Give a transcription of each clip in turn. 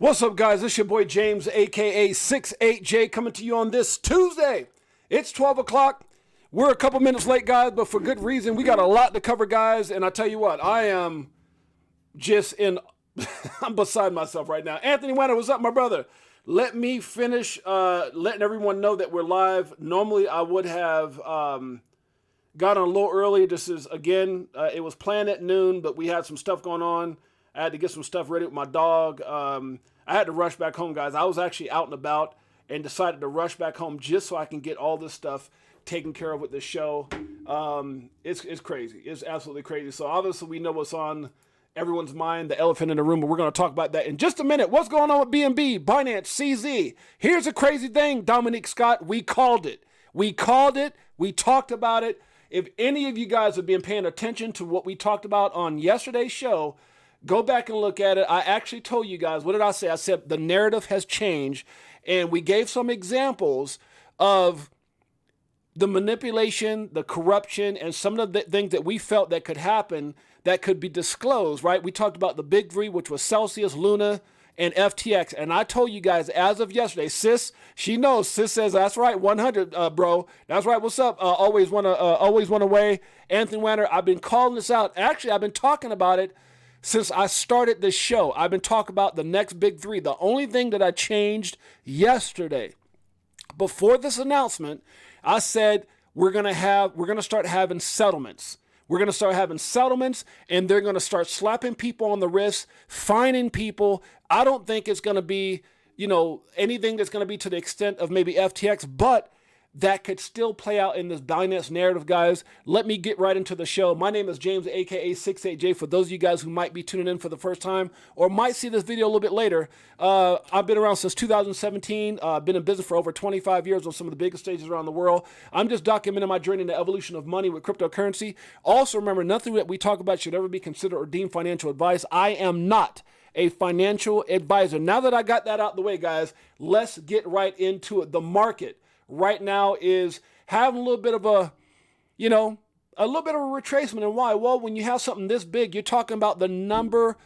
What's up, guys? It's your boy James, aka Six8Jay, coming to you on this Tuesday. It's 12 o'clock. We're a couple minutes late, guys, but for good reason. We got a lot to cover, guys, and I tell you what, I am just in, I'm beside myself right now. Anthony Wanner, what's up, my brother? Let me finish letting everyone know that we're live. Normally, I would have got on a little early. This is, again, it was planned at noon, but we had some stuff going on. I had to get some stuff ready with my dog. I had to rush back home, guys. I was actually out and about and decided to rush back home just so I can get all this stuff taken care of with the show. It's crazy. It's absolutely crazy. So obviously we know what's on everyone's mind, the elephant in the room, but we're going to talk about that in just a minute. What's going on with BNB, Binance, CZ? Here's a crazy thing, Dominique Scott. We called it. We called it. We talked about it. If any of you guys have been paying attention to what we talked about on yesterday's show, go back and look at it. I actually told you guys, what did I say? I said the narrative has changed, and we gave some examples of the manipulation, the corruption, and some of the things that we felt that could happen that could be disclosed, right? We talked about the big three, which was Celsius, Luna, and FTX. And I told you guys as of yesterday, sis, she knows. Sis says, that's right, 100, bro. That's right. What's up? Always one away. Anthony Wanner, I've been calling this out. Actually, I've been talking about it since I started this show. I've been talking about the next big three. The only thing that I changed yesterday, before this announcement, I said we're gonna start having settlements. We're gonna start having settlements, and they're gonna start slapping people on the wrist, fining people. I don't think it's gonna be, anything that's gonna be to the extent of maybe FTX, but that could still play out in this Binance narrative, guys. Let me get right into the show. My name is James, aka Six8Jay. For those of you guys who might be tuning in for the first time or might see this video a little bit later, I've been around since 2017. I've been in business for over 25 years on some of the biggest stages around the world. I'm just documenting my journey in the evolution of money with cryptocurrency. Also, remember, nothing that we talk about should ever be considered or deemed financial advice. I am not a financial advisor. Now that I got that out the way, guys, let's get right into it. The market right now is having a little bit of a retracement. And why? Well, when you have something this big, you're talking about the number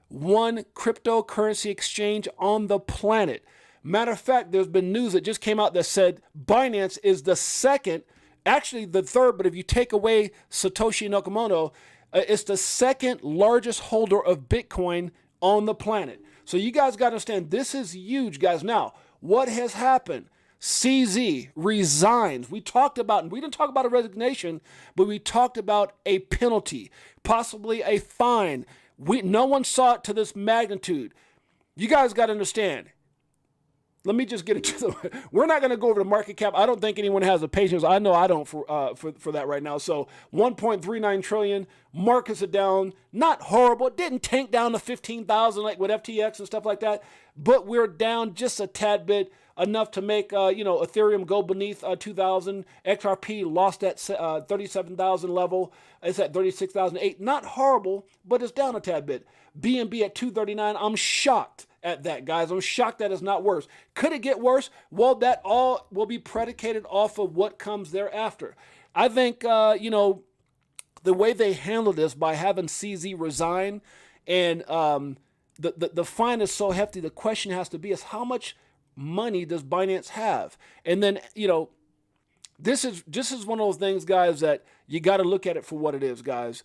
one cryptocurrency exchange on the planet. Matter of fact, there's been news that just came out that said Binance is the second, actually the third, but if you take away Satoshi Nakamoto, it's the second largest holder of Bitcoin on the planet. So you guys got to understand, this is huge, guys. Now, what has happened? CZ resigns. We talked about, and we didn't talk about a resignation, but we talked about a penalty, possibly a fine. No one saw it to this magnitude. You guys got to understand. Let me just get into we're not going to go over the market cap. I don't think anyone has the patience. I know I don't for that right now. So 1.39 trillion, markets are down. Not horrible. It didn't tank down to 15,000 like with FTX and stuff like that, but we're down just a tad bit, enough to make Ethereum go beneath 2,000. XRP lost that 37,000 level. It's at 36,008. Not horrible, but it's down a tad bit. BNB at 239. I'm shocked at that, guys. I'm shocked that it's not worse. Could it get worse? Well, that all will be predicated off of what comes thereafter. I think the way they handled this by having CZ resign, and the fine is so hefty. The question has to be is how much money does Binance have? And then, this is one of those things, guys, that you got to look at it for what it is, guys.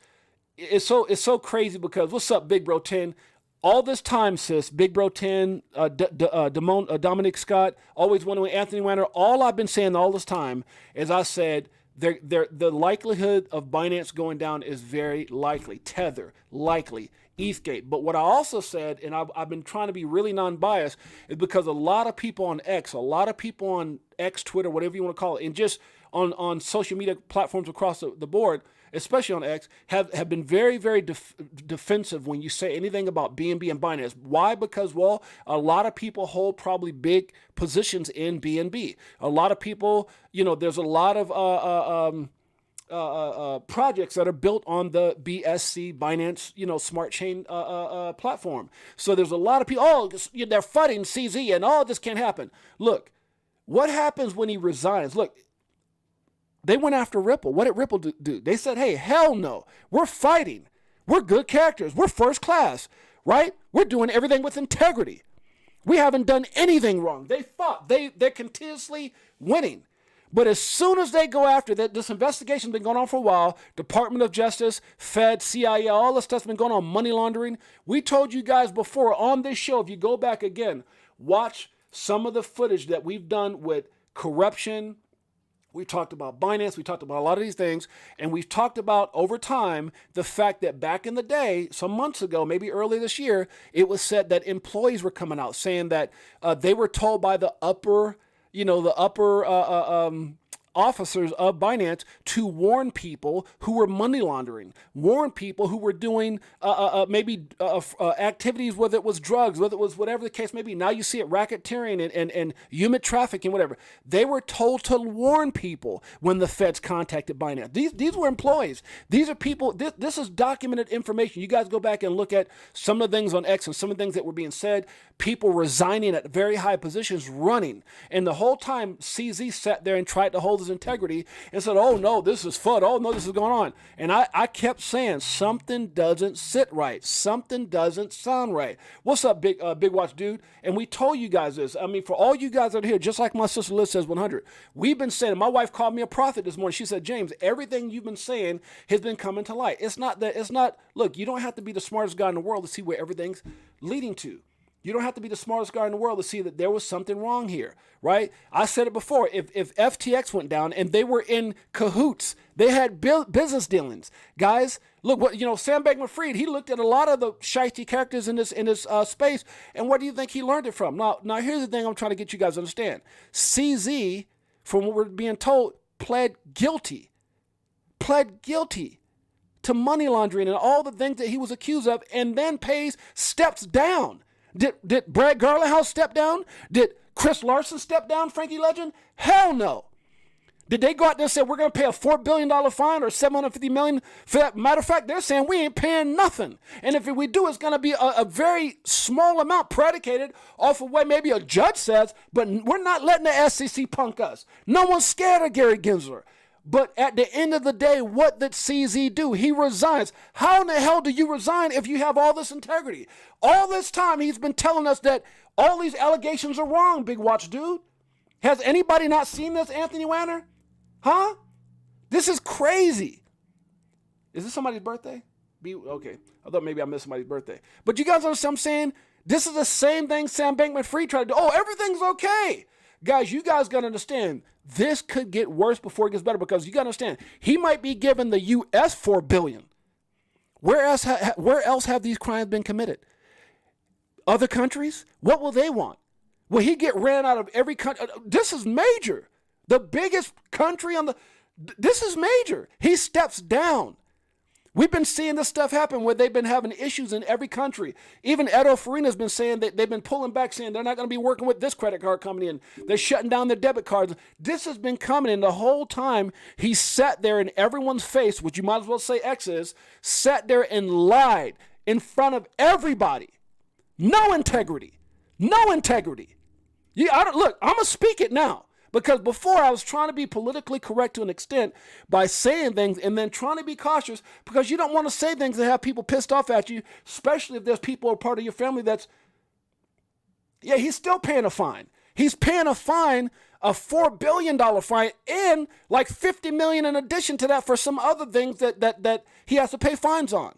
It's so crazy because what's up, Big Bro 10? All this time, sis, Big Bro 10, Dominic Scott, always wondering, Anthony Wanner, all I've been saying all this time is I said the likelihood of Binance going down is very likely. Tether, likely. ETH. But what I also said, and I've been trying to be really non-biased, is because a lot of people on X, Twitter, whatever you want to call it, and just on social media platforms across the board, especially on X, have been very, very defensive when you say anything about BNB and Binance. Why? Because, well, a lot of people hold probably big positions in BNB. A lot of people, there's a lot of projects that are built on the BSC Binance, smart chain platform. So there's a lot of people, they're fighting CZ and this can't happen. Look, what happens when he resigns? Look, they went after Ripple. What did Ripple do? They said, hey, hell no, we're fighting. We're good characters. We're first class, right? We're doing everything with integrity. We haven't done anything wrong. They fought. They're continuously winning. But as soon as they go after that, this investigation's been going on for a while. Department of Justice, Fed, CIA, all this stuff's been going on, money laundering. We told you guys before on this show, if you go back again, watch some of the footage that we've done with corruption. We talked about Binance. We talked about a lot of these things. And we've talked about over time the fact that back in the day, some months ago, maybe early this year, it was said that employees were coming out saying that they were told by the upper officers of Binance to warn people who were money laundering, warn people who were doing activities, whether it was drugs, whether it was whatever the case may be. Now you see it, racketeering and human trafficking, whatever. They were told to warn people when the feds contacted Binance. These were employees. These are people. This is documented information. You guys go back and look at some of the things on X and some of the things that were being said. People resigning at very high positions, running. And the whole time, CZ sat there and tried to hold his integrity and said, oh, no, this is FUD. Oh, no, this is going on. And I kept saying, something doesn't sit right. Something doesn't sound right. What's up, Big Watch Dude? And we told you guys this. I mean, for all you guys that are here, just like my sister Liz says 100, we've been saying, my wife called me a prophet this morning. She said, James, everything you've been saying has been coming to light. Look, you don't have to be the smartest guy in the world to see where everything's leading to. You don't have to be the smartest guy in the world to see that there was something wrong here, right? I said it before. If FTX went down and they were in cahoots, they had business dealings. Guys, look, Sam Bankman-Fried, he looked at a lot of the shifty characters in this space, and what do you think he learned it from? Now, here's the thing I'm trying to get you guys to understand. CZ, from what we're being told, pled guilty to money laundering and all the things that he was accused of, and then steps down. Did Brad Garlinghouse step down? Did Chris Larson step down, Frankie Legend? Hell no. Did they go out there and say, we're going to pay a $4 billion fine or $750 million? For that matter of fact, they're saying we ain't paying nothing. And if we do, it's going to be a very small amount predicated off of what maybe a judge says, but we're not letting the SEC punk us. No one's scared of Gary Gensler. But at the end of the day, what did CZ do? He resigns. How in the hell do you resign if you have all this integrity? All this time, he's been telling us that all these allegations are wrong, Big Watch Dude. Has anybody not seen this, Anthony Wanner? Huh? This is crazy. Is this somebody's birthday? Okay. I thought maybe I missed somebody's birthday. But you guys understand what I'm saying? This is the same thing Sam Bankman-Fried tried to do. Oh, everything's okay. Guys, you guys got to understand, this could get worse before it gets better, because you got to understand, he might be given the U.S. $4 billion. Where else have these crimes been committed? Other countries? What will they want? Will he get ran out of every country? This is major. The biggest country this is major. He steps down. We've been seeing this stuff happen where they've been having issues in every country. Even Edo Farina's been saying that they've been pulling back, saying they're not going to be working with this credit card company, and they're shutting down their debit cards. This has been coming, and the whole time he sat there in everyone's face, which you might as well say X is, sat there and lied in front of everybody. No integrity. No integrity. Look, I'm going to speak it now. Because before I was trying to be politically correct to an extent by saying things and then trying to be cautious, because you don't want to say things that have people pissed off at you, especially if there's people who are part of your family he's still paying a fine. He's paying a fine, a $4 billion fine, and like $50 million in addition to that for some other things that he has to pay fines on.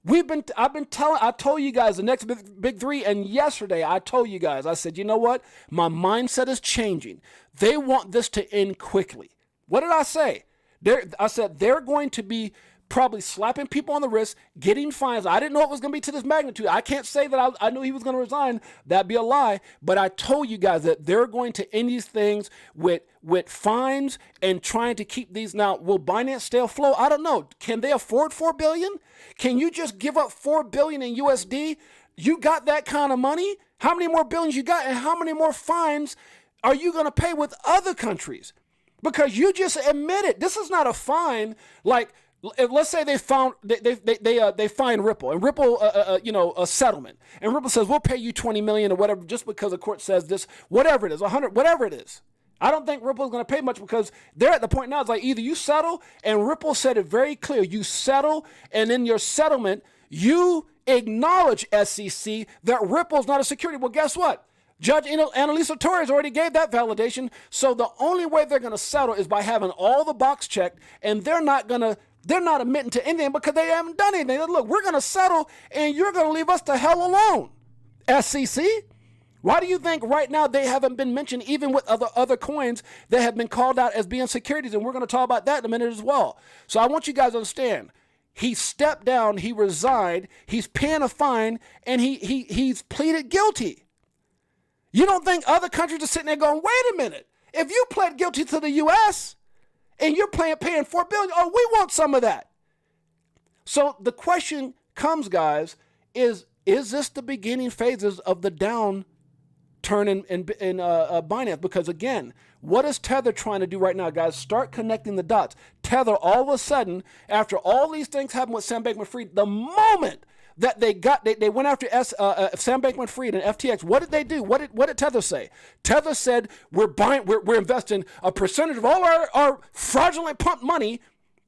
I told you guys the next big three, and yesterday I told you guys, I said, you know what? My mindset is changing. They want this to end quickly. What did I say? I said they're going to be probably slapping people on the wrist, getting fines. I didn't know it was going to be to this magnitude. I can't say that I knew he was going to resign. That'd be a lie. But I told you guys that they're going to end these things with fines and trying to keep these. Now, will Binance stay afloat? I don't know. Can they afford $4 billion? Can you just give up $4 billion in USD? You got that kind of money? How many more billions you got, and how many more fines are you going to pay with other countries? Because you just admitted this is not a fine like. Let's say they find Ripple, and Ripple, a settlement, and Ripple says we'll pay you $20 million or whatever just because the court says this, whatever it is, 100, whatever it is. I don't think Ripple's going to pay much, because they're at the point now. It's like either you settle, and Ripple said it very clear: you settle, and in your settlement, You acknowledge, SEC, that Ripple's not a security. Well, guess what? Judge Annalisa Torres already gave that validation. So the only way they're going to settle is by having all the box checked, and they're not admitting to anything because they haven't done anything. Look, we're going to settle, and you're going to leave us the hell alone, SEC. Why do you think right now they haven't been mentioned even with other coins that have been called out as being securities? And we're going to talk about that in a minute as well. So I want you guys to understand. He stepped down, he resigned, he's paying a fine, and he's pleaded guilty. You don't think other countries are sitting there going, wait a minute, if you pled guilty to the U.S. and you're paying $4 billion, oh, we want some of that. So the question comes, guys, is this the beginning phases of the downturn in Binance? Because again, what is Tether trying to do right now, guys? Start connecting the dots. Tether, all of a sudden, after all these things happened with Sam Bankman-Fried, the moment that they went after Sam Bankman-Fried and FTX, what did they do? What did Tether say? Tether said, we're investing a percentage of all our fraudulent pump money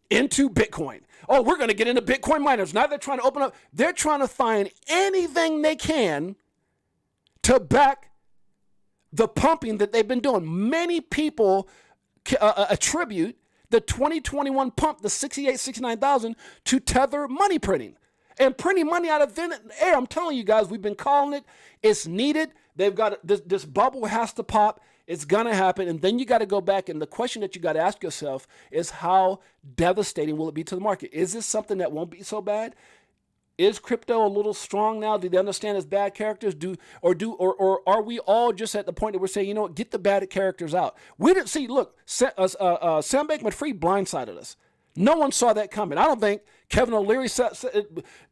into Bitcoin. Oh, we're going to get into Bitcoin miners. Now they're trying to open up. They're trying to find anything they can to back the pumping that they've been doing. Many people attribute the 2021 pump, the 69,000, to Tether money printing. And printing money out of thin air. I'm telling you guys, we've been calling it. It's needed. They've got this bubble has to pop. It's going to happen. And then you got to go back. And the question that you got to ask yourself is, how devastating will it be to the market? Is this something that won't be so bad? Is crypto a little strong now? Do they understand its bad characters? Or are we all just at the point that we're saying, you know what, get the bad characters out? We didn't see, look, Sam Bankman-Fried blindsided us. No one saw that coming. I don't think Kevin O'Leary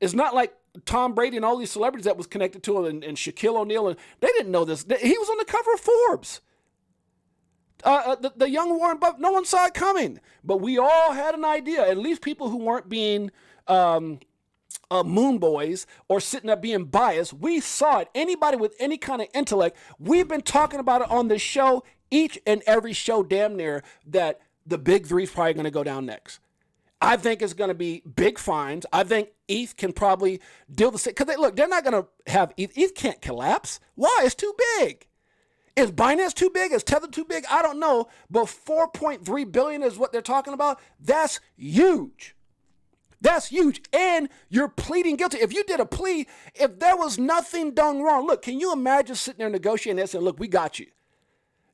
it's not like Tom Brady and all these celebrities that was connected to him and Shaquille O'Neal, and they didn't know this. He was on the cover of Forbes. The young Warren Buffett, no one saw it coming. But we all had an idea, at least people who weren't being moon boys or sitting up being biased. We saw it. Anybody with any kind of intellect, we've been talking about it on this show, each and every show damn near, that the big three is probably going to go down next. I think it's going to be big fines. I think ETH can probably deal the same. Because they're not going to have ETH. ETH can't collapse. Why? It's too big. Is Binance too big? Is Tether too big? I don't know. But 4.3 billion is what they're talking about. That's huge. That's huge. And you're pleading guilty. If you did a plea, if there was nothing done wrong, look, can you imagine sitting there negotiating and saying, look, we got you.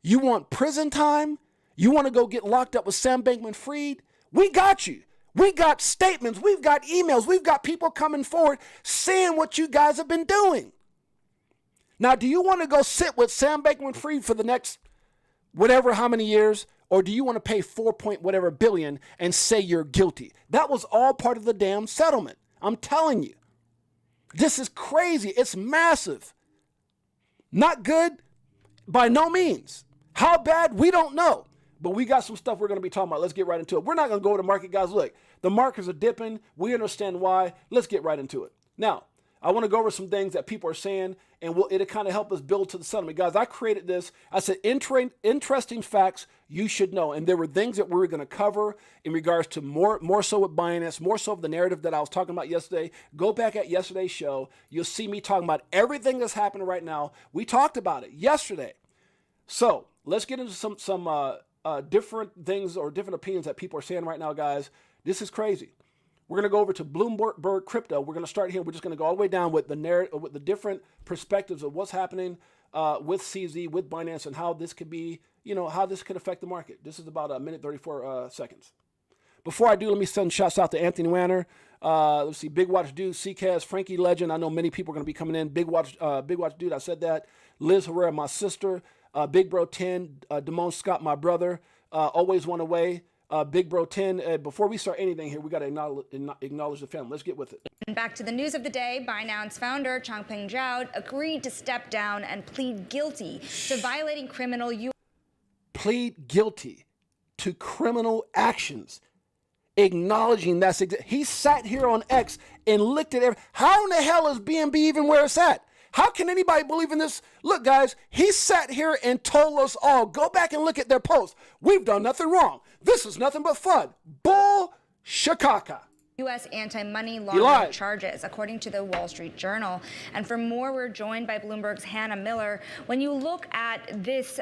You want prison time? You want to go get locked up with Sam Bankman-Fried? We got you. We got statements, we've got emails, we've got people coming forward saying what you guys have been doing. Now, do you want to go sit with Sam Bankman-Fried for the next whatever, how many years? Or do you want to pay 4 billion and say you're guilty? That was all part of the damn settlement. I'm telling you. This is crazy. It's massive. Not good by no means. How bad? We don't know. But we got some stuff we're going to be talking about. Let's get right into it. We're not going to go to the market, guys. Look, the markets are dipping. We understand why. Let's get right into it. Now, I want to go over some things that people are saying, and it'll kind of help us build to the settlement. Guys, I created this. I said, interesting facts you should know. And there were things that we were going to cover in regards to more so with Binance, more so of the narrative that I was talking about yesterday. Go back at yesterday's show. You'll see me talking about everything that's happening right now. We talked about it yesterday. So let's get into some different things or different opinions that people are saying right now, guys. This is crazy. We're going to go over to Bloomberg Crypto. We're going to start here. We're just going to go all the way down with the narrative, with the different perspectives of what's happening with CZ, with Binance, and how this could be, how this could affect the market. This is about a minute 34 seconds. Before I do, let me send shouts out to Anthony Wanner. Let's see, Big Watch Dude, CCAS, Frankie Legend. I know many people are going to be coming in. Big Watch Dude, I said that. Liz Herrera, my sister. Big Bro 10, Damone Scott, my brother. Always One Away. Big Bro 10, before we start anything here, we got to acknowledge the family. Let's get with it. And back to the news of the day, Binance founder Changpeng Zhao agreed to step down and plead guilty to violating plead guilty to criminal actions, acknowledging that's he sat here on X and looked at how in the hell is BNB even where it's at? How can anybody believe in this? Look, guys, he sat here and told us all, go back and look at their posts. We've done nothing wrong. This is nothing but fun. Bull shakaka. U.S. anti-money laundering charges, according to the Wall Street Journal. And for more, we're joined by Bloomberg's Hannah Miller. When you look at this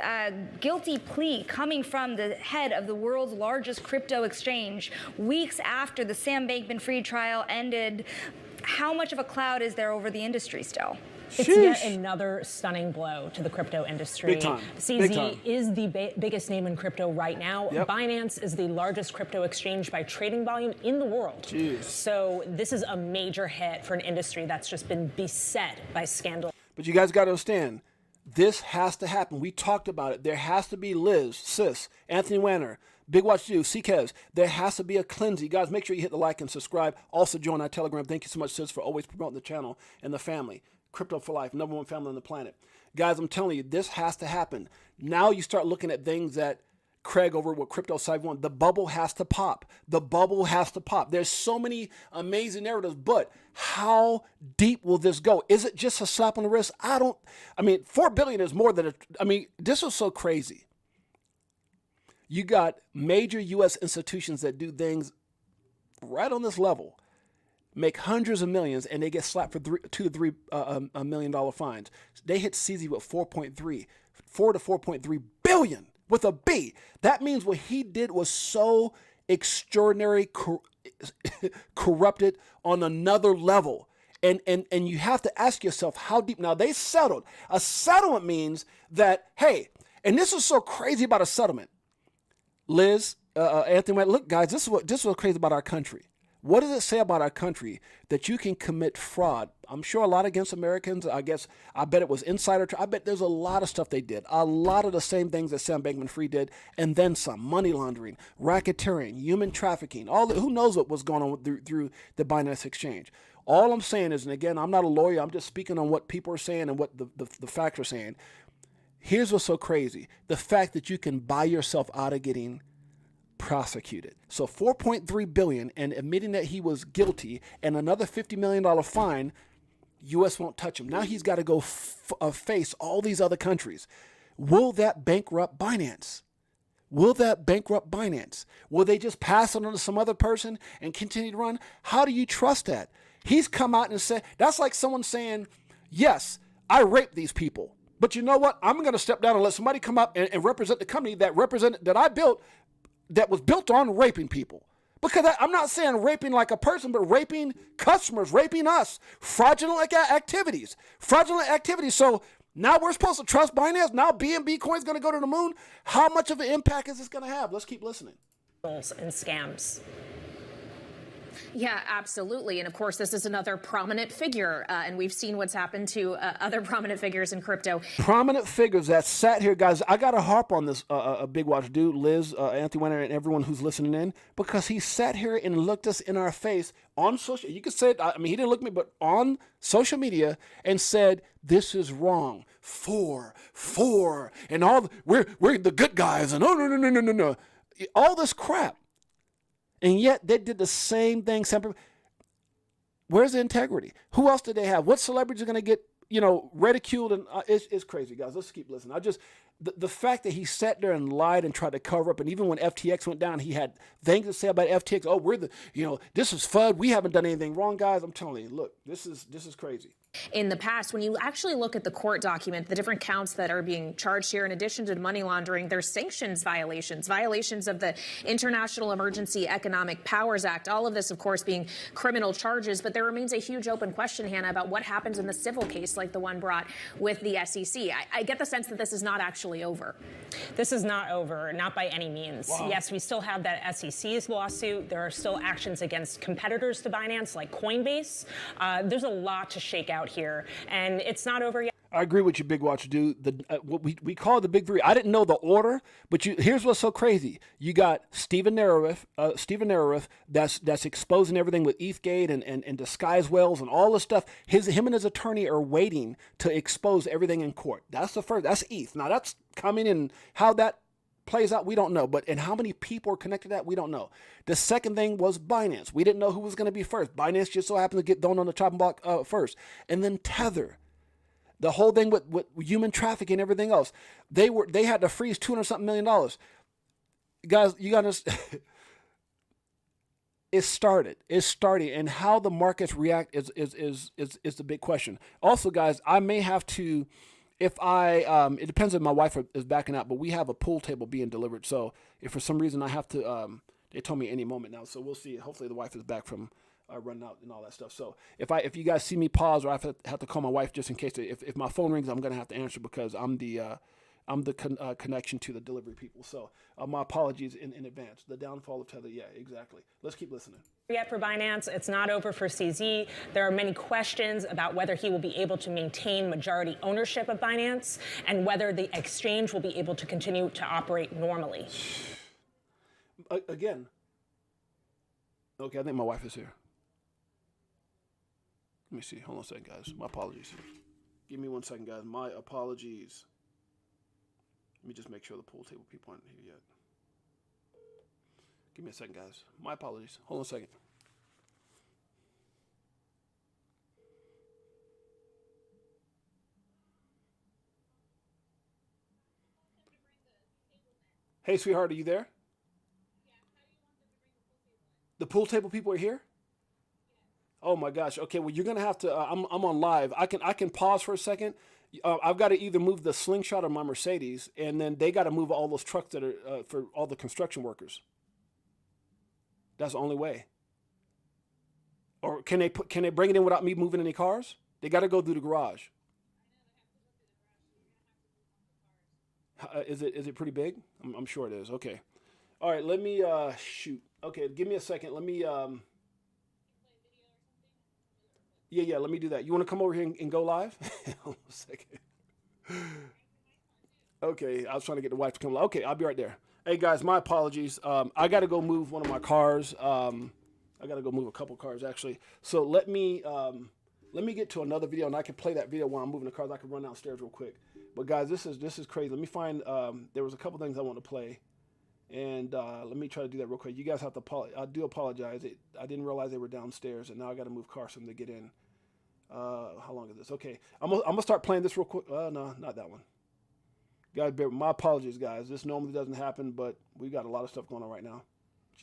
guilty plea coming from the head of the world's largest crypto exchange, weeks after the Sam Bankman-Fried trial ended, how much of a cloud is there over the industry still? It's yet another stunning blow to the crypto industry. Big time. CZ is the biggest name in crypto right now. Yep. Binance is the largest crypto exchange by trading volume in the world. Jeez. So this is a major hit for an industry that's just been beset by scandal. But you guys got to understand, this has to happen. We talked about it. There has to be Liz, Sis, Anthony Wanner, Big Watch You, CKez. There has to be a cleansing. Guys, make sure you hit the like and subscribe. Also join our Telegram. Thank you so much, Sis, for always promoting the channel and the family. Crypto4Life, #1 family on the planet. Guys, I'm telling you, this has to happen. Now you start looking at things that Craig over with Crypto Side 1, the bubble has to pop. The bubble has to pop. There's so many amazing narratives, but how deep will this go? Is it just a slap on the wrist? I mean, 4 billion is more than this is so crazy. You got major U.S. institutions that do things right on this level, make hundreds of millions, and they get slapped for $2 to $3 million fines. They hit CZ with 4 to 4.3 billion with a B. That means what he did was so extraordinary, corrupted on another level. And you have to ask yourself how deep. Now they settled. A settlement means that, hey, and this is so crazy about a settlement. Liz, Anthony, look, guys, this is what's crazy about our country. What does it say about our country that you can commit fraud? I'm sure a lot against Americans. I bet it was insider. I bet there's a lot of stuff they did. A lot of the same things that Sam Bankman-Fried did, and then some. Money laundering, racketeering, human trafficking. Who knows what was going on through the Binance exchange. All I'm saying is, and again, I'm not a lawyer. I'm just speaking on what people are saying and what the facts are saying. Here's what's so crazy. The fact that you can buy yourself out of getting prosecuted. So 4.3 billion, and admitting that he was guilty, and another $50 million fine, U.S. won't touch him. Now he's got to go face all these other countries. Will that bankrupt Binance? Will that bankrupt Binance? Will they just pass it on to some other person and continue to run? How do you trust that? He's come out and said, that's like someone saying, yes, I raped these people, but you know what? I'm going to step down and let somebody come up and represent the company that I built, that was built on raping people. Because I'm not saying raping like a person, but raping customers, raping us. Fraudulent activities. So now we're supposed to trust Binance. Now BNB coin's going to go to the moon. How much of an impact is this going to have? Let's keep listening. And scams. Yeah, absolutely. And of course, this is another prominent figure. And we've seen what's happened to other prominent figures in crypto. Prominent figures that sat here, guys. I got to harp on this Big Watch dude, Liz, Anthony Wanner, and everyone who's listening in, because he sat here and looked us in our face on social. You could say it, he didn't look at me, but on social media, and said, this is wrong. Four, and we're the good guys, and no. All this crap. And yet they did the same thing. Where's the integrity? Who else did they have? What celebrities are going to get, ridiculed? And it's crazy, guys. Let's keep listening. The fact that he sat there and lied and tried to cover up, and even when FTX went down, he had things to say about FTX. Oh, this is FUD. We haven't done anything wrong, guys. I'm telling you, look, this is crazy. In the past, when you actually look at the court document, the different counts that are being charged here, in addition to money laundering, there's sanctions violations of the International Emergency Economic Powers Act. All of this, of course, being criminal charges. But there remains a huge open question, Hannah, about what happens in the civil case like the one brought with the SEC. I get the sense that this is not actually over. This is not over, not by any means. Wow. Yes, we still have that SEC's lawsuit. There are still actions against competitors to Binance, like Coinbase. There's a lot to shake out here, and it's not over yet. I agree with you, Big Watch dude. What we call it the big three. I didn't know the order, but here's what's so crazy. You got Stephen Narrowith, that's exposing everything with ETHgate and disguise wells and all this stuff. Him and his attorney are waiting to expose everything in court. That's the first. That's ETH. Now that's coming in. How that plays out, we don't know. And how many people are connected to that, we don't know. The second thing was Binance. We didn't know who was going to be first. Binance just so happened to get thrown on the chopping block first. And then Tether. The whole thing with human trafficking and everything else. They had to freeze $200-something million. Guys, you got to It started. It's starting, and how the markets react is the big question. Also, guys, I may have to, if I it depends if my wife is backing out, but we have a pool table being delivered. So if for some reason I have to, they told me any moment now. So we'll see. Hopefully the wife is back from running out and all that stuff. So if you guys see me pause, or I have to call my wife just in case, if my phone rings, I'm gonna have to answer because I'm the connection to the delivery people. So my apologies in advance. The downfall of Tether. Yeah, exactly. Let's keep listening. Yet for Binance, it's not over for CZ. There are many questions about whether he will be able to maintain majority ownership of Binance and whether the exchange will be able to continue to operate normally. Again. Okay, I think my wife is here. Let me see. Hold on a second, guys. My apologies. Give me 1 second, guys. My apologies. Let me just make sure the pool table people aren't here yet. Give me a second, guys. My apologies. Hold on a second. Hey, sweetheart, are you there? The pool table people are here? Oh my gosh. Okay, well you're gonna have to. I'm on live. I can pause for a second. I've got to either move the slingshot or my Mercedes, and then they got to move all those trucks that are for all the construction workers. That's the only way. Or can they bring it in without me moving any cars? They got to go through the garage. Is it pretty big? I'm sure it is. Okay. All right. Let me shoot. Okay. Give me a second. Let me Yeah, let me do that. You want to come over here and go live? Hold on a second. Okay, I was trying to get the wife to come live. Okay, I'll be right there. Hey guys, my apologies. I got to go move one of my cars. I got to go move a couple cars actually. So let me get to another video, and I can play that video while I'm moving the cars. I can run downstairs real quick. But guys, this is crazy. Let me find. There was a couple things I want to play, and let me try to do that real quick. You guys have to I do apologize. I didn't realize they were downstairs, and now I got to move cars for them to get in. How long is this? Okay, I'm gonna start playing this real quick. No, not that one. Guys, my apologies, guys. This normally doesn't happen, but we got a lot of stuff going on right now.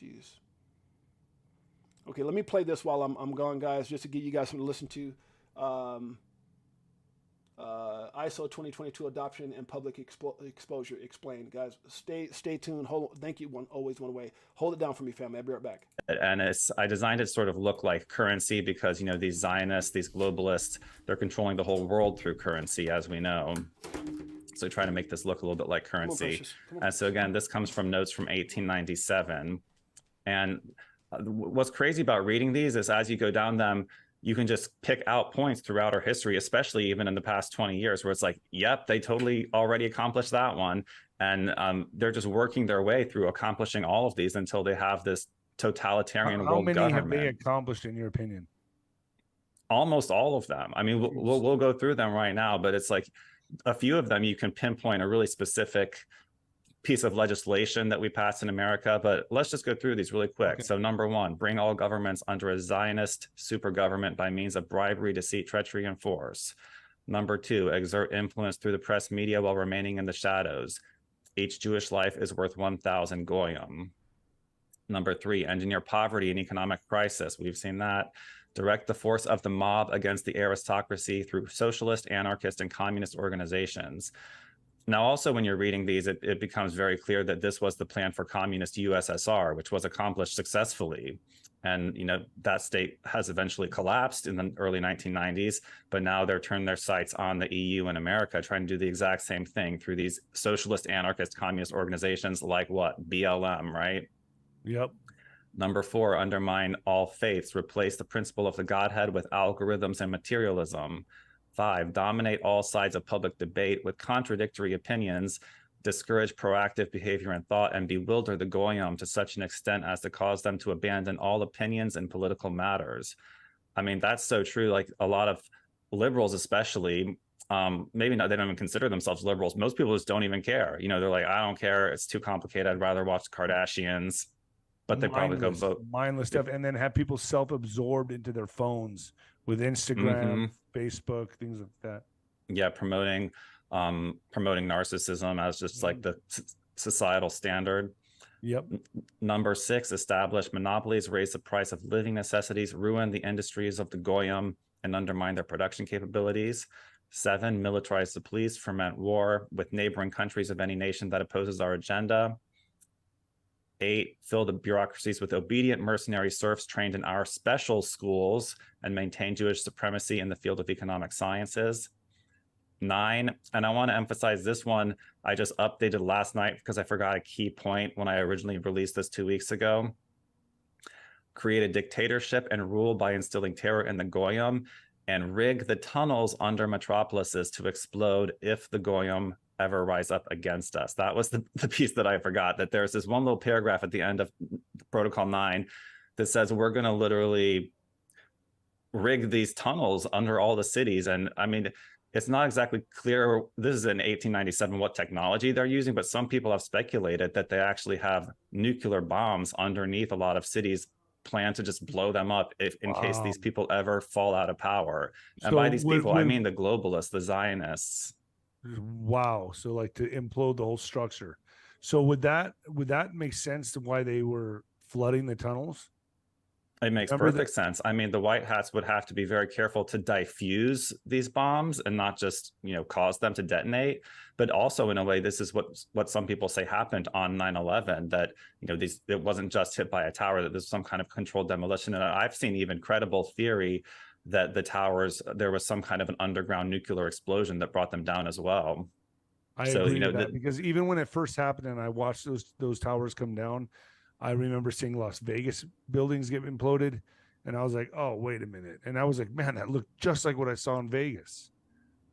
Jeez. Okay, let me play this while I'm gone, guys, just to give you guys something to listen to. ISO 2022 adoption and public exposure explained. Guys, stay tuned. Thank you. Always one way. Hold it down for me, family. I'll be right back. And I designed it to sort of look like currency because, these Zionists, these globalists, they're controlling the whole world through currency, as we know. So trying to make this look a little bit like currency. And so again, this comes from notes from 1897. And what's crazy about reading these is as you go down them, you can just pick out points throughout our history, especially even in the past 20 years, where it's like, yep, they totally already accomplished that one. And they're just working their way through accomplishing all of these until they have this totalitarian world government. How many have they accomplished, in your opinion? Almost all of them. I mean, we'll go through them right now, but it's like a few of them you can pinpoint a really specific piece of legislation that we passed in America, but let's just go through these really quick. Okay. So number one, bring all governments under a Zionist super government by means of bribery, deceit, treachery, and force. Number two, exert influence through the press media while remaining in the shadows. Each Jewish life is worth 1,000 goyim. Number three, engineer poverty and economic crisis. We've seen that. Direct the force of the mob against the aristocracy through socialist, anarchist, and communist organizations. Now, also, when you're reading these, it becomes very clear that this was the plan for communist USSR, which was accomplished successfully. And, that state has eventually collapsed in the early 1990s, but now they're turned their sights on the EU and America, trying to do the exact same thing through these socialist, anarchist, communist organizations like what? BLM, right? Yep. Number four, undermine all faiths, replace the principle of the Godhead with algorithms and materialism. 5, dominate all sides of public debate with contradictory opinions, discourage proactive behavior and thought, and bewilder the goyim to such an extent as to cause them to abandon all opinions in political matters. I mean, that's so true. Like a lot of liberals, especially, maybe not, they don't even consider themselves liberals. Most people just don't even care. They're like, I don't care. It's too complicated. I'd rather watch the Kardashians. But they probably go vote. Mindless stuff. And then have people self-absorbed into their phones with Instagram, Facebook, things like that. Yeah, promoting narcissism as just like the societal standard. Yep. Number 6, establish monopolies, raise the price of living necessities, ruin the industries of the goyim, and undermine their production capabilities. 7, militarize the police, foment war with neighboring countries of any nation that opposes our agenda. 8, fill the bureaucracies with obedient mercenary serfs trained in our special schools and maintain Jewish supremacy in the field of economic sciences. 9, and I want to emphasize this one, I just updated last night because I forgot a key point when I originally released this 2 weeks ago. Create a dictatorship and rule by instilling terror in the goyim, and rig the tunnels under metropolises to explode if the goyim ever rise up against us. That was the piece that I forgot, that there's this one little paragraph at the end of Protocol 9 that says we're going to literally rig these tunnels under all the cities. And I mean, it's not exactly clear, this is in 1897, what technology they're using, but some people have speculated that they actually have nuclear bombs underneath a lot of cities, plan to just blow them up in case these people ever fall out of power. And by these people, I mean the globalists, the Zionists. Wow. So like to implode the whole structure. So would that make sense to why they were flooding the tunnels? It makes perfect sense. I mean, the white hats would have to be very careful to diffuse these bombs and not just, cause them to detonate. But also, in a way, this is what some people say happened on 9/11, that, it wasn't just hit by a tower, that there's some kind of controlled demolition. And I've seen even credible theory that the towers, there was some kind of an underground nuclear explosion that brought them down as well. I agree with that, because even when it first happened and I watched those towers come down, I remember seeing Las Vegas buildings get imploded, and I was like, oh, wait a minute. And I was like, man, that looked just like what I saw in Vegas.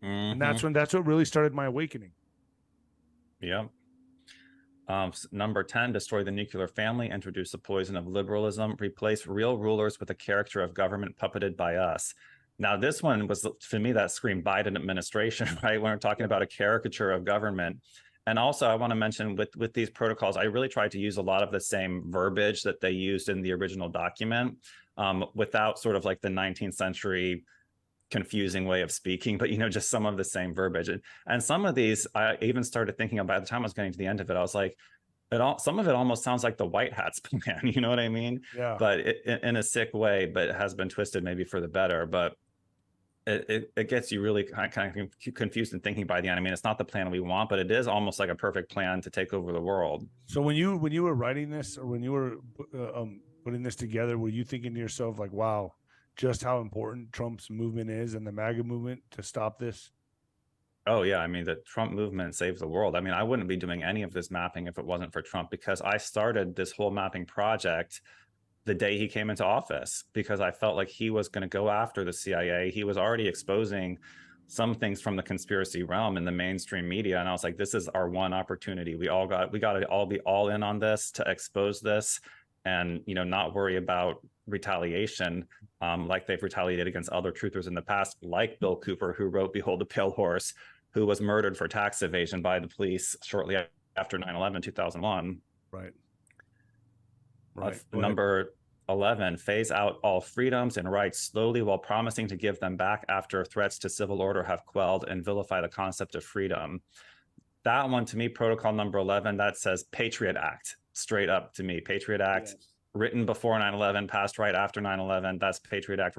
And that's what really started my awakening. Yeah. Number 10, destroy the nuclear family, introduce the poison of liberalism, replace real rulers with a character of government puppeted by us. Now, this one was, to me, that screamed Biden administration, right? When we're talking about a caricature of government. And also, I want to mention with these protocols, I really tried to use a lot of the same verbiage that they used in the original document, without sort of like the 19th century confusing way of speaking, but just some of the same verbiage. And some of these, I even started thinking about, by the time I was getting to the end of it, I was like, some of it almost sounds like the White Hats plan, you know what I mean? Yeah. But in a sick way, but it has been twisted maybe for the better. But it gets you really kind of confused and thinking by the end. I mean, it's not the plan we want, but it is almost like a perfect plan to take over the world. So when you were writing this, or when you were putting this together, were you thinking to yourself like, wow, just how important Trump's movement is and the MAGA movement to stop this? Oh, yeah. I mean, the Trump movement saves the world. I mean, I wouldn't be doing any of this mapping if it wasn't for Trump, because I started this whole mapping project the day he came into office, because I felt like he was going to go after the CIA. He was already exposing some things from the conspiracy realm in the mainstream media. And I was like, this is our one opportunity. We got to all be all in on this to expose this and, not worry about retaliation, like they've retaliated against other truthers in the past, like Bill Cooper, who wrote Behold the Pale Horse, who was murdered for tax evasion by the police shortly after 9/11, 2001. Right. Number 11, phase out all freedoms and rights slowly while promising to give them back after threats to civil order have quelled, and vilify the concept of freedom. That one, to me, protocol number 11, that says Patriot Act, straight up to me. Patriot Act, yes. Written before 9/11, passed right after 9/11. That's Patriot Act.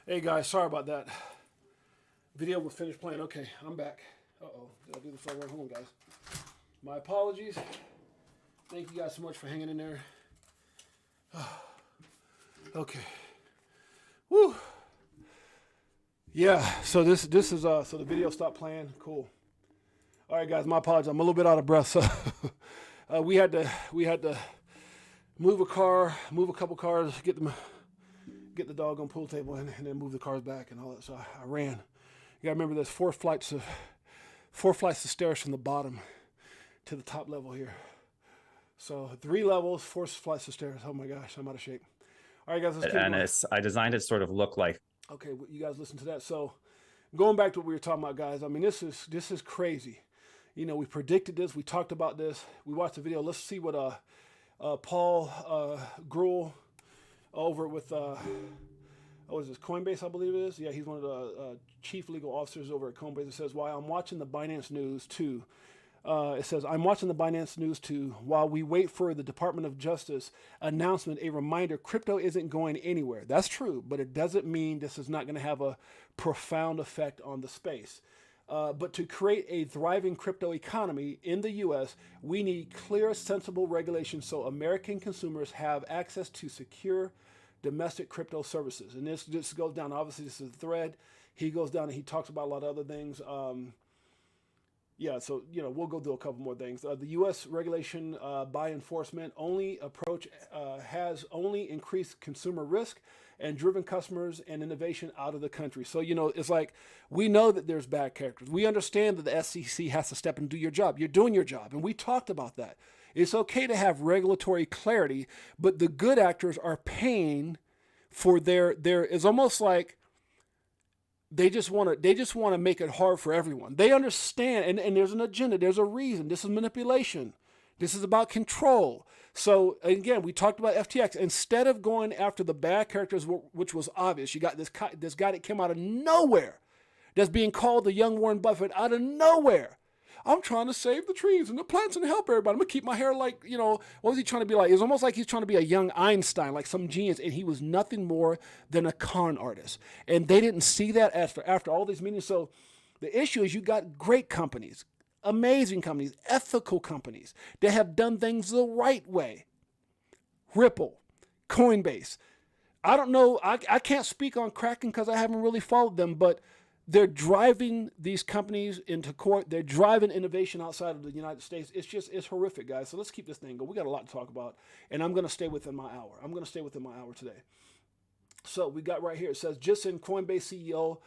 Hey guys, sorry about that. Video was finished playing. Okay, I'm back. Uh-oh, did I do this all right? Hold on, guys. My apologies. Thank you guys so much for hanging in there. Okay. Woo. Yeah, so this is so the video stopped playing. Cool. All right, guys, my apologies. I'm a little bit out of breath. So we had to move a couple cars, get the dog on pool table, and then move the cars back and all that. So I ran. You gotta remember there's four flights of stairs from the bottom to the top level here. So 3 levels, 4 flights of stairs. Oh my gosh, I'm out of shape. All right, guys, let's keep going. I designed it to sort of look like. Okay, well, you guys listen to that. So going back to what we were talking about, guys, I mean, this is crazy. You know, we predicted this. We talked about this. We watched the video. Let's see what Paul Gruel over with what is this, Coinbase, I believe it is. Yeah, he's one of the chief legal officers over at Coinbase. It says, while I'm watching the Binance news too. It says, I'm watching the Binance news too while we wait for the Department of Justice announcement, a reminder, crypto isn't going anywhere. That's true, but it doesn't mean this is not going to have a profound effect on the space. But to create a thriving crypto economy in the U.S., we need clear, sensible regulation so American consumers have access to secure domestic crypto services. And this goes down, obviously this is a thread. He goes down and he talks about a lot of other things. Yeah, so, you know, we'll go through a couple more things. The U.S. regulation by enforcement approach has only increased consumer risk and driven customers and innovation out of the country. So, you know, it's like, we know that there's bad characters. We understand that the SEC has to step in and do your job. You're doing your job, and we talked about that. It's okay to have regulatory clarity, but the good actors are paying for their it's almost like they just want to make it hard for everyone. They understand, and there's an agenda, there's a reason. This is manipulation. This is about control. So again, we talked about FTX. Instead of going after the bad characters, which was obvious, you got this guy that came out of nowhere, that's being called the young Warren Buffett out of nowhere. I'm trying to save the trees and the plants and help everybody. I'm gonna keep my hair like, you know, what was he trying to be like? It was almost like he's trying to be a young Einstein, like some genius, and he was nothing more than a con artist. And they didn't see that after all these meetings. So the issue is you got great companies, amazing companies, ethical companies that have done things the right way. Ripple, Coinbase. I don't know, I can't speak on Kraken because I haven't really followed them, but they're driving these companies into court. They're driving innovation outside of the United States. It's horrific, guys. So let's keep this thing going. We got a lot to talk about, and I'm going to stay within my hour. I'm going to stay within my hour today. So we got right here. It says, just in Coinbase CEO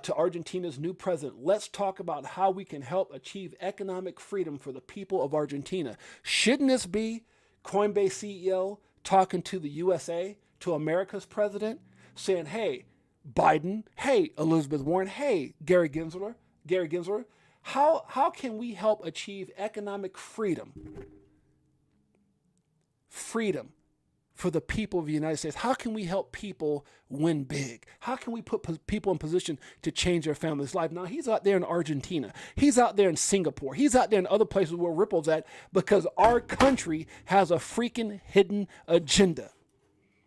to Argentina's new president. Let's talk about how we can help achieve economic freedom for the people of Argentina. Shouldn't this be Coinbase CEO talking to the USA, to America's president, saying, hey, Biden, hey, Elizabeth Warren, hey, Gary Gensler, how can we help achieve economic freedom for the people of the United States? How can we help people win big? How can we put people in position to change their family's life? Now, he's out there in Argentina. He's out there in Singapore. He's out there in other places where Ripple's at because our country has a freaking hidden agenda.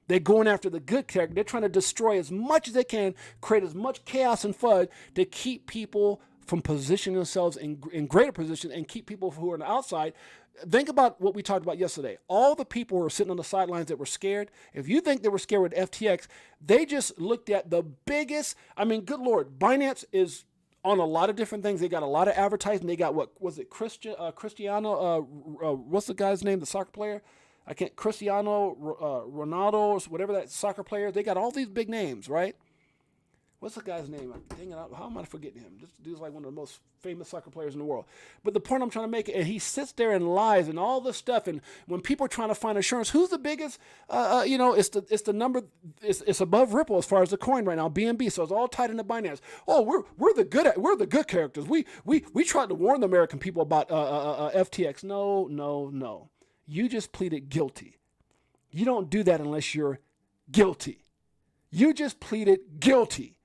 They're going after the good character. They're trying to destroy as much as they can, create as much chaos and FUD to keep people from positioning themselves in greater position and keep people who are on the outside. Think about what we talked about yesterday. All the people who were sitting on the sidelines that were scared, if you think they were scared with FTX, they just looked at the biggest, I mean, good Lord, Binance is on a lot of different things. They got a lot of advertising. They got, what was it, Cristiano, what's the guy's name, the soccer player? Cristiano Ronaldo, whatever that soccer player. They got all these big names, right? What's the guy's name? Dang it, how am I forgetting him? This dude's like one of the most famous soccer players in the world. But the point I'm trying to make, and he sits there and lies and all this stuff. And when people are trying to find insurance, who's the biggest? It's the number. It's above Ripple as far as the coin right now, BNB. So it's all tied into Binance. Oh, we're the good characters. We tried to warn the American people about FTX. No. You just pleaded guilty. You don't do that unless you're guilty. You just pleaded guilty.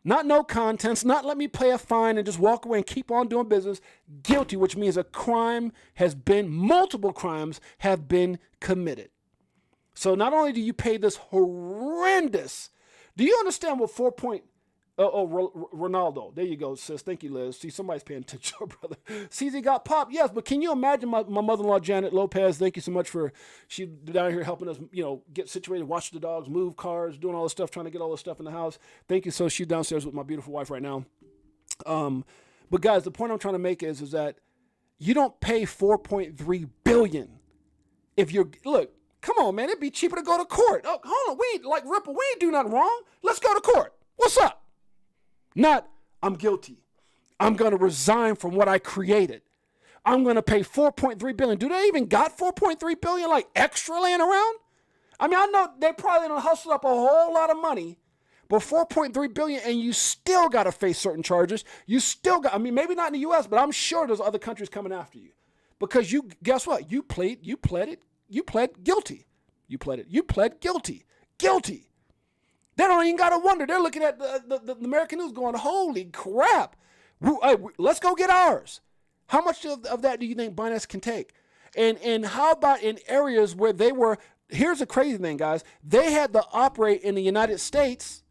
Not no contents, not let me pay a fine and just walk away and keep on doing business. Guilty, which means multiple crimes have been committed. So not only do you pay this horrific horrendous. Do you understand what Ronaldo. There you go, sis. Thank you, Liz. See, somebody's paying attention, brother. CZ got popped. Yes, but can you imagine my mother-in-law, Janet Lopez? Thank you so much for, she down here helping us, get situated, watch the dogs, move cars, doing all this stuff, trying to get all this stuff in the house. Thank you. So she's downstairs with my beautiful wife right now. But guys, the point I'm trying to make is that you don't pay $4.3 billion if you're, look, come on, man. It'd be cheaper to go to court. Oh, hold on. Ripple, we ain't do nothing wrong. Let's go to court. What's up? Not, I'm guilty. I'm going to resign from what I created. I'm going to pay $4.3 billion. Do they even got $4.3 billion like extra laying around? I mean, I know they probably done hustled up a whole lot of money, but $4.3 billion, and you still got to face certain charges. You still got, I mean, maybe not in the U.S., but I'm sure there's other countries coming after you because you, guess what? You pled guilty. You pled guilty. They don't even got to wonder. They're looking at the American news going, holy crap. Let's go get ours. How much of that do you think Binance can take? And how about in areas where they were, here's the crazy thing, guys. They had to operate in the United States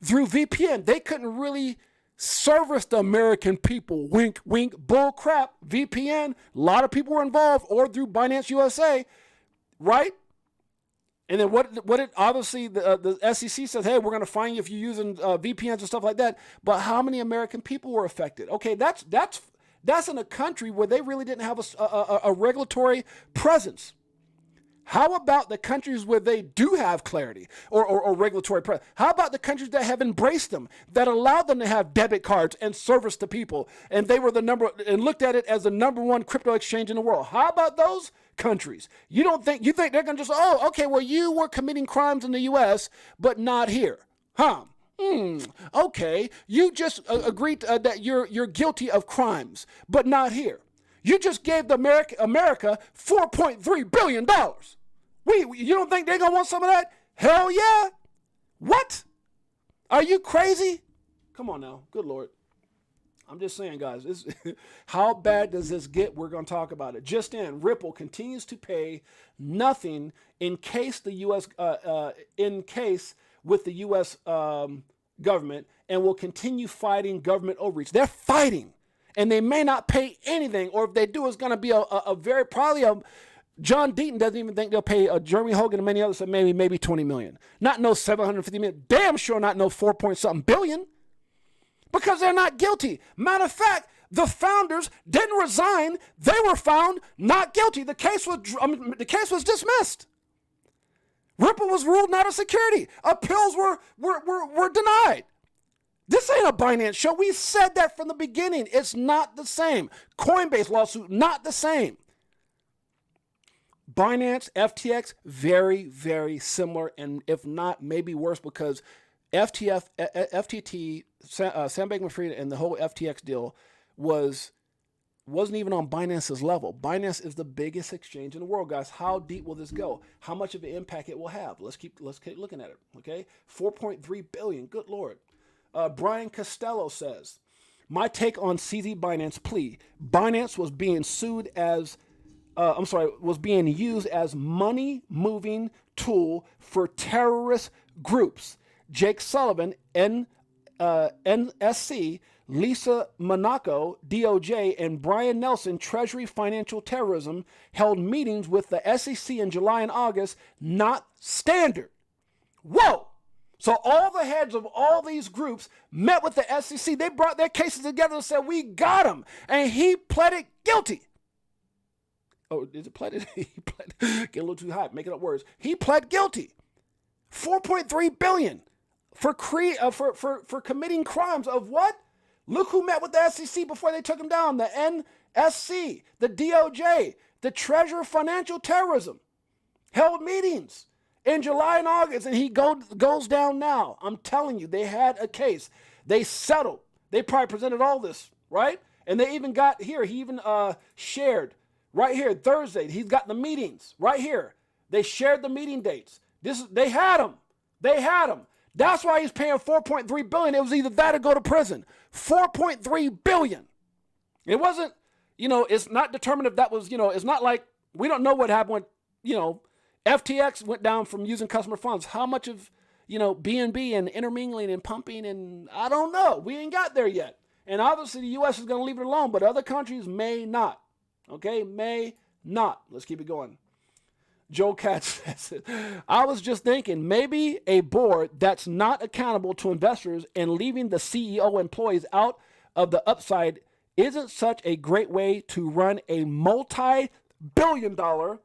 through VPN. They couldn't really service the American people. Wink, wink, bull crap. VPN, a lot of people were involved, or through Binance USA, right? And then what it obviously the SEC says, hey, we're going to fine you if you're using VPNs and stuff like that. But how many American people were affected? Okay, that's in a country where they really didn't have a regulatory presence. How about the countries where they do have clarity or regulatory presence? How about the countries that have embraced them, that allowed them to have debit cards and service to people, and they were and looked at it as the number one crypto exchange in the world? How about those countries? You think they're going to just, oh, okay, well, you were committing crimes in the U.S., but not here. Huh? Okay, you just agreed that you're guilty of crimes, but not here. You just gave America $4.3 billion. You don't think they're going to want some of that? Hell yeah. What? Are you crazy? Come on now. Good Lord. I'm just saying, guys, how bad does this get? We're going to talk about it. Just in, Ripple continues to pay nothing in case the U.S. With the U.S. Government, and will continue fighting government overreach. They're fighting, and they may not pay anything, or if they do, it's going to be John Deaton doesn't even think they'll pay Jeremy Hogan and many others, so maybe 20 million. Not no 750 million. Damn sure not no 4-point-something billion. Because they're not guilty. Matter of fact, the founders didn't resign. They were found not guilty. The case was dismissed. Ripple was ruled not a security. Appeals were denied. This ain't a Binance show. We said that from the beginning. It's not the same. Coinbase lawsuit, not the same. Binance, FTX, very, very similar, and if not, maybe worse, because FTT, Sam Bankman-Fried, and the whole FTX deal wasn't even on Binance's level. Binance is the biggest exchange in the world, guys. How deep will this go? How much of an impact it will have? Let's keep looking at it. Okay, 4.3 billion. Good Lord. Brian Costello says, my take on CZ Binance plea: Binance was being was being used as money moving tool for terrorist groups. Jake Sullivan, NSC, Lisa Monaco, DOJ, and Brian Nelson, Treasury Financial Terrorism, held meetings with the SEC in July and August, not standard. Whoa! So all the heads of all these groups met with the SEC. They brought their cases together and said, we got him. And he pleaded guilty. Oh, is it pleaded? He pled. Get a little too hot, making up words. He pled guilty. $4.3 billion. For committing crimes of what? Look who met with the SEC before they took him down. The NSC, the DOJ, the Treasury Financial Terrorism. Held meetings in July and August, and he goes down now. I'm telling you, they had a case. They settled. They probably presented all this, right? And they even got here. He even shared right here, Thursday. He's got the meetings right here. They shared the meeting dates. They had him. They had him. That's why he's paying $4.3 billion. It was either that or go to prison. $4.3 billion. It wasn't, it's not determined if that was, it's not like, we don't know what happened when, FTX went down from using customer funds. How much of, BNB and intermingling and pumping, and I don't know. We ain't got there yet. And obviously the U.S. is going to leave it alone, but other countries may not. Okay, may not. Let's keep it going. Joe Katz says, I was just thinking maybe a board that's not accountable to investors and leaving the CEO employees out of the upside isn't such a great way to run a multi-billion-dollar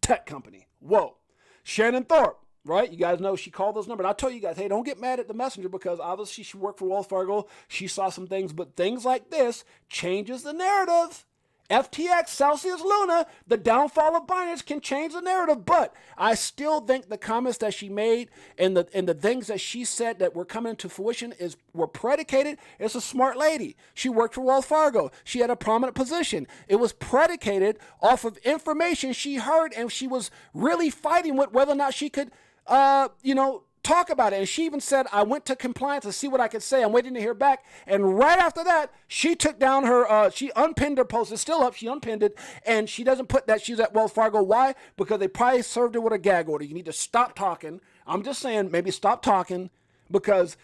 tech company. Whoa. Shannon Thorpe, right? You guys know she called those numbers. I told you guys, hey, don't get mad at the messenger because obviously she worked for Wells Fargo. She saw some things, but things like this changes the narrative. FTX, Celsius, Luna, the downfall of Binance can change the narrative, but I still think the comments that she made and the things that she said that were coming to fruition were predicated. It's a smart lady. She worked for Wells Fargo. She had a prominent position. It was predicated off of information she heard, and she was really fighting with whether or not she could, talk about it. And she even said, I went to compliance to see what I could say. I'm waiting to hear back. And right after that, she took down her, she unpinned her post. It's still up. She unpinned it. And she doesn't put that she's at Wells Fargo. Why? Because they probably served her with a gag order. You need to stop talking. I'm just saying, maybe stop talking because,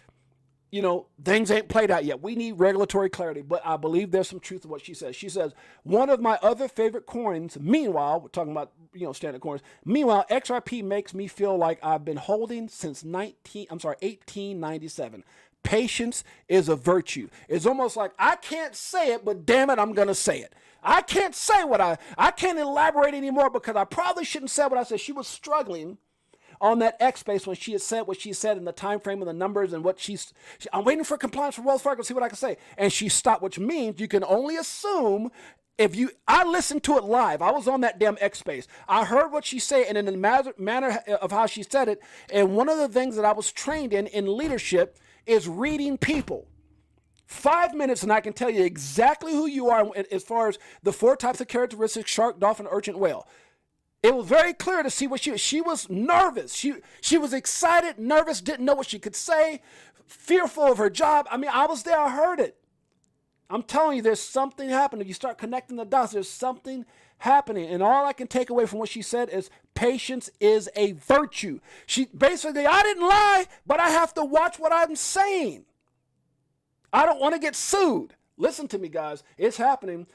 things ain't played out yet. We need regulatory clarity, but I believe there's some truth to what she says. She says, one of my other favorite coins, meanwhile, we're talking about, standard coins. Meanwhile, XRP makes me feel like I've been holding since 1897. Patience is a virtue. It's almost like I can't say it, but damn it, I'm going to say it. I can't say I can't elaborate anymore because I probably shouldn't say what I said. She was struggling on that X space when she had said what she said in the time frame and the numbers and what I'm waiting for compliance from Wells Fargo to see what I can say. And she stopped, which means you can only assume I listened to it live. I was on that damn X space. I heard what she said and in the manner of how she said it. And one of the things that I was trained in leadership is reading people. 5 minutes and I can tell you exactly who you are as far as the 4 types of characteristics: shark, dolphin, urchin, whale. It was very clear to see what she was nervous. She was excited, nervous, didn't know what she could say, fearful of her job. I mean, I was there. I heard it. I'm telling you, there's something happening. If you start connecting the dots, there's something happening. And all I can take away from what she said is patience is a virtue. She basically, I didn't lie, but I have to watch what I'm saying. I don't want to get sued. Listen to me, guys. It's happening.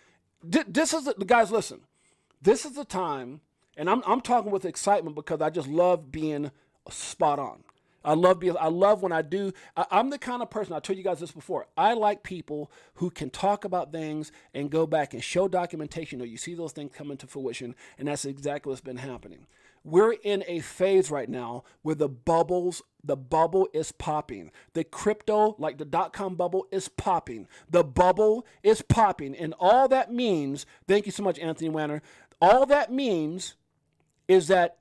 Guys, listen. This is the time. And I'm talking with excitement because I just love being spot on. I love when I do. I'm the kind of person, I told you guys this before. I like people who can talk about things and go back and show documentation. You see those things come into fruition, and that's exactly what's been happening. We're in a phase right now where the bubble is popping. The crypto, like the .com bubble, is popping. The bubble is popping. And all that means, thank you so much, Anthony Wanner, all that means is that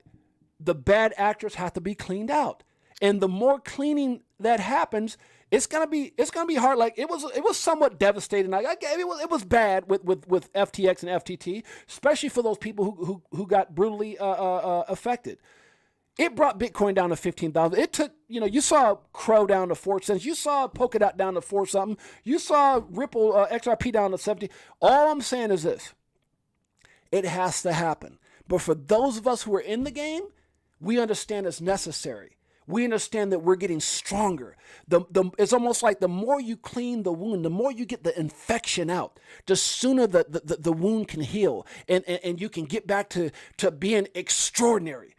the bad actors have to be cleaned out. And the more cleaning that happens, it's gonna be hard. Like it was somewhat devastating. Like it was bad with FTX and FTT, especially for those people who got brutally affected. It brought Bitcoin down to 15,000. It took, you saw Crow down to 4 cents. You saw Polkadot down to 4 something. You saw Ripple XRP down to 70. All I'm saying is this: it has to happen. But for those of us who are in the game, we understand it's necessary. We understand that we're getting stronger. It's almost like the more you clean the wound, the more you get the infection out, the sooner the wound can heal and you can get back to being extraordinary.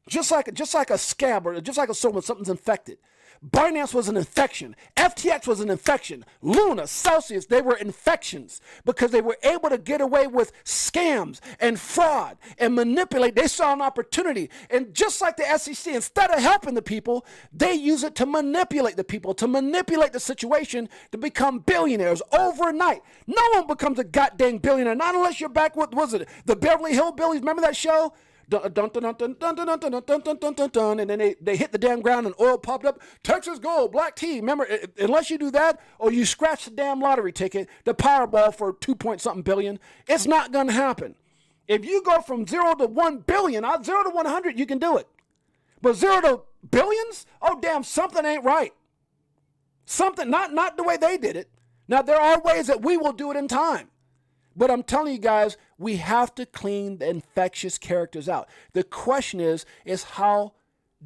Just like a scab or just like a sore when something's infected. Binance was an infection. FTX was an infection. Luna, Celsius, they were infections because they were able to get away with scams and fraud and manipulate. They saw an opportunity. And just like the SEC, instead of helping the people, they use it to manipulate the people, to manipulate the situation to become billionaires overnight. No one becomes a goddamn billionaire, not unless you're back with, was it the Beverly Hillbillies? Remember that show? Dun, dun, dun, dun, dun, dun, dun, dun, dun, dun, dun, dun, dun, and then they hit the damn ground and oil popped up. Texas gold, black tea. Remember, unless you do that or you scratch the damn lottery ticket, the Powerball for 2-point-something billion, it's not going to happen. If you go from 0 to 1 billion, 0 to 100, you can do it. But 0 to billions? Oh, damn, something ain't right. Something, not the way they did it. Now, there are ways that we will do it in time. But I'm telling you guys, We have to clean the infectious characters out. The question is how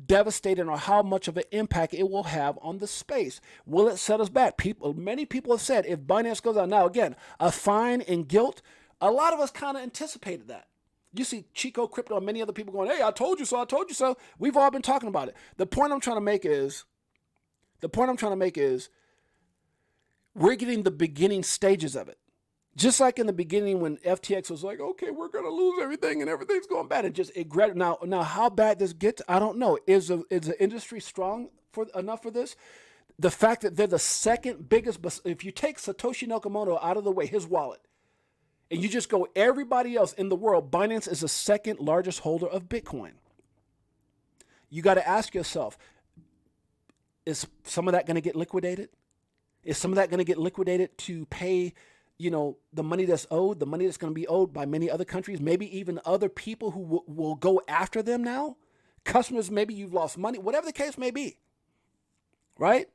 devastating or how much of an impact it will have on the space. Will it set us back? Many people have said if Binance goes out now, again, a fine and guilt, a lot of us kind of anticipated that. You see Chico Crypto and many other people going, hey, I told you so, I told you so. We've all been talking about it. The point I'm trying to make is we're getting the beginning stages of it. Just like in the beginning when FTX was like, okay, we're going to lose everything and everything's going bad. Now how bad this gets, I don't know. Is the industry strong enough for this? The fact that they're the second biggest, if you take Satoshi Nakamoto out of the way, his wallet, and you just go everybody else in the world, Binance is the second largest holder of Bitcoin. You got to ask yourself, is some of that going to get liquidated? Is some of that going to get liquidated to pay, the money that's owed, the money that's going to be owed by many other countries, maybe even other people who will go after them now? Customers, maybe you've lost money, whatever the case may be, right?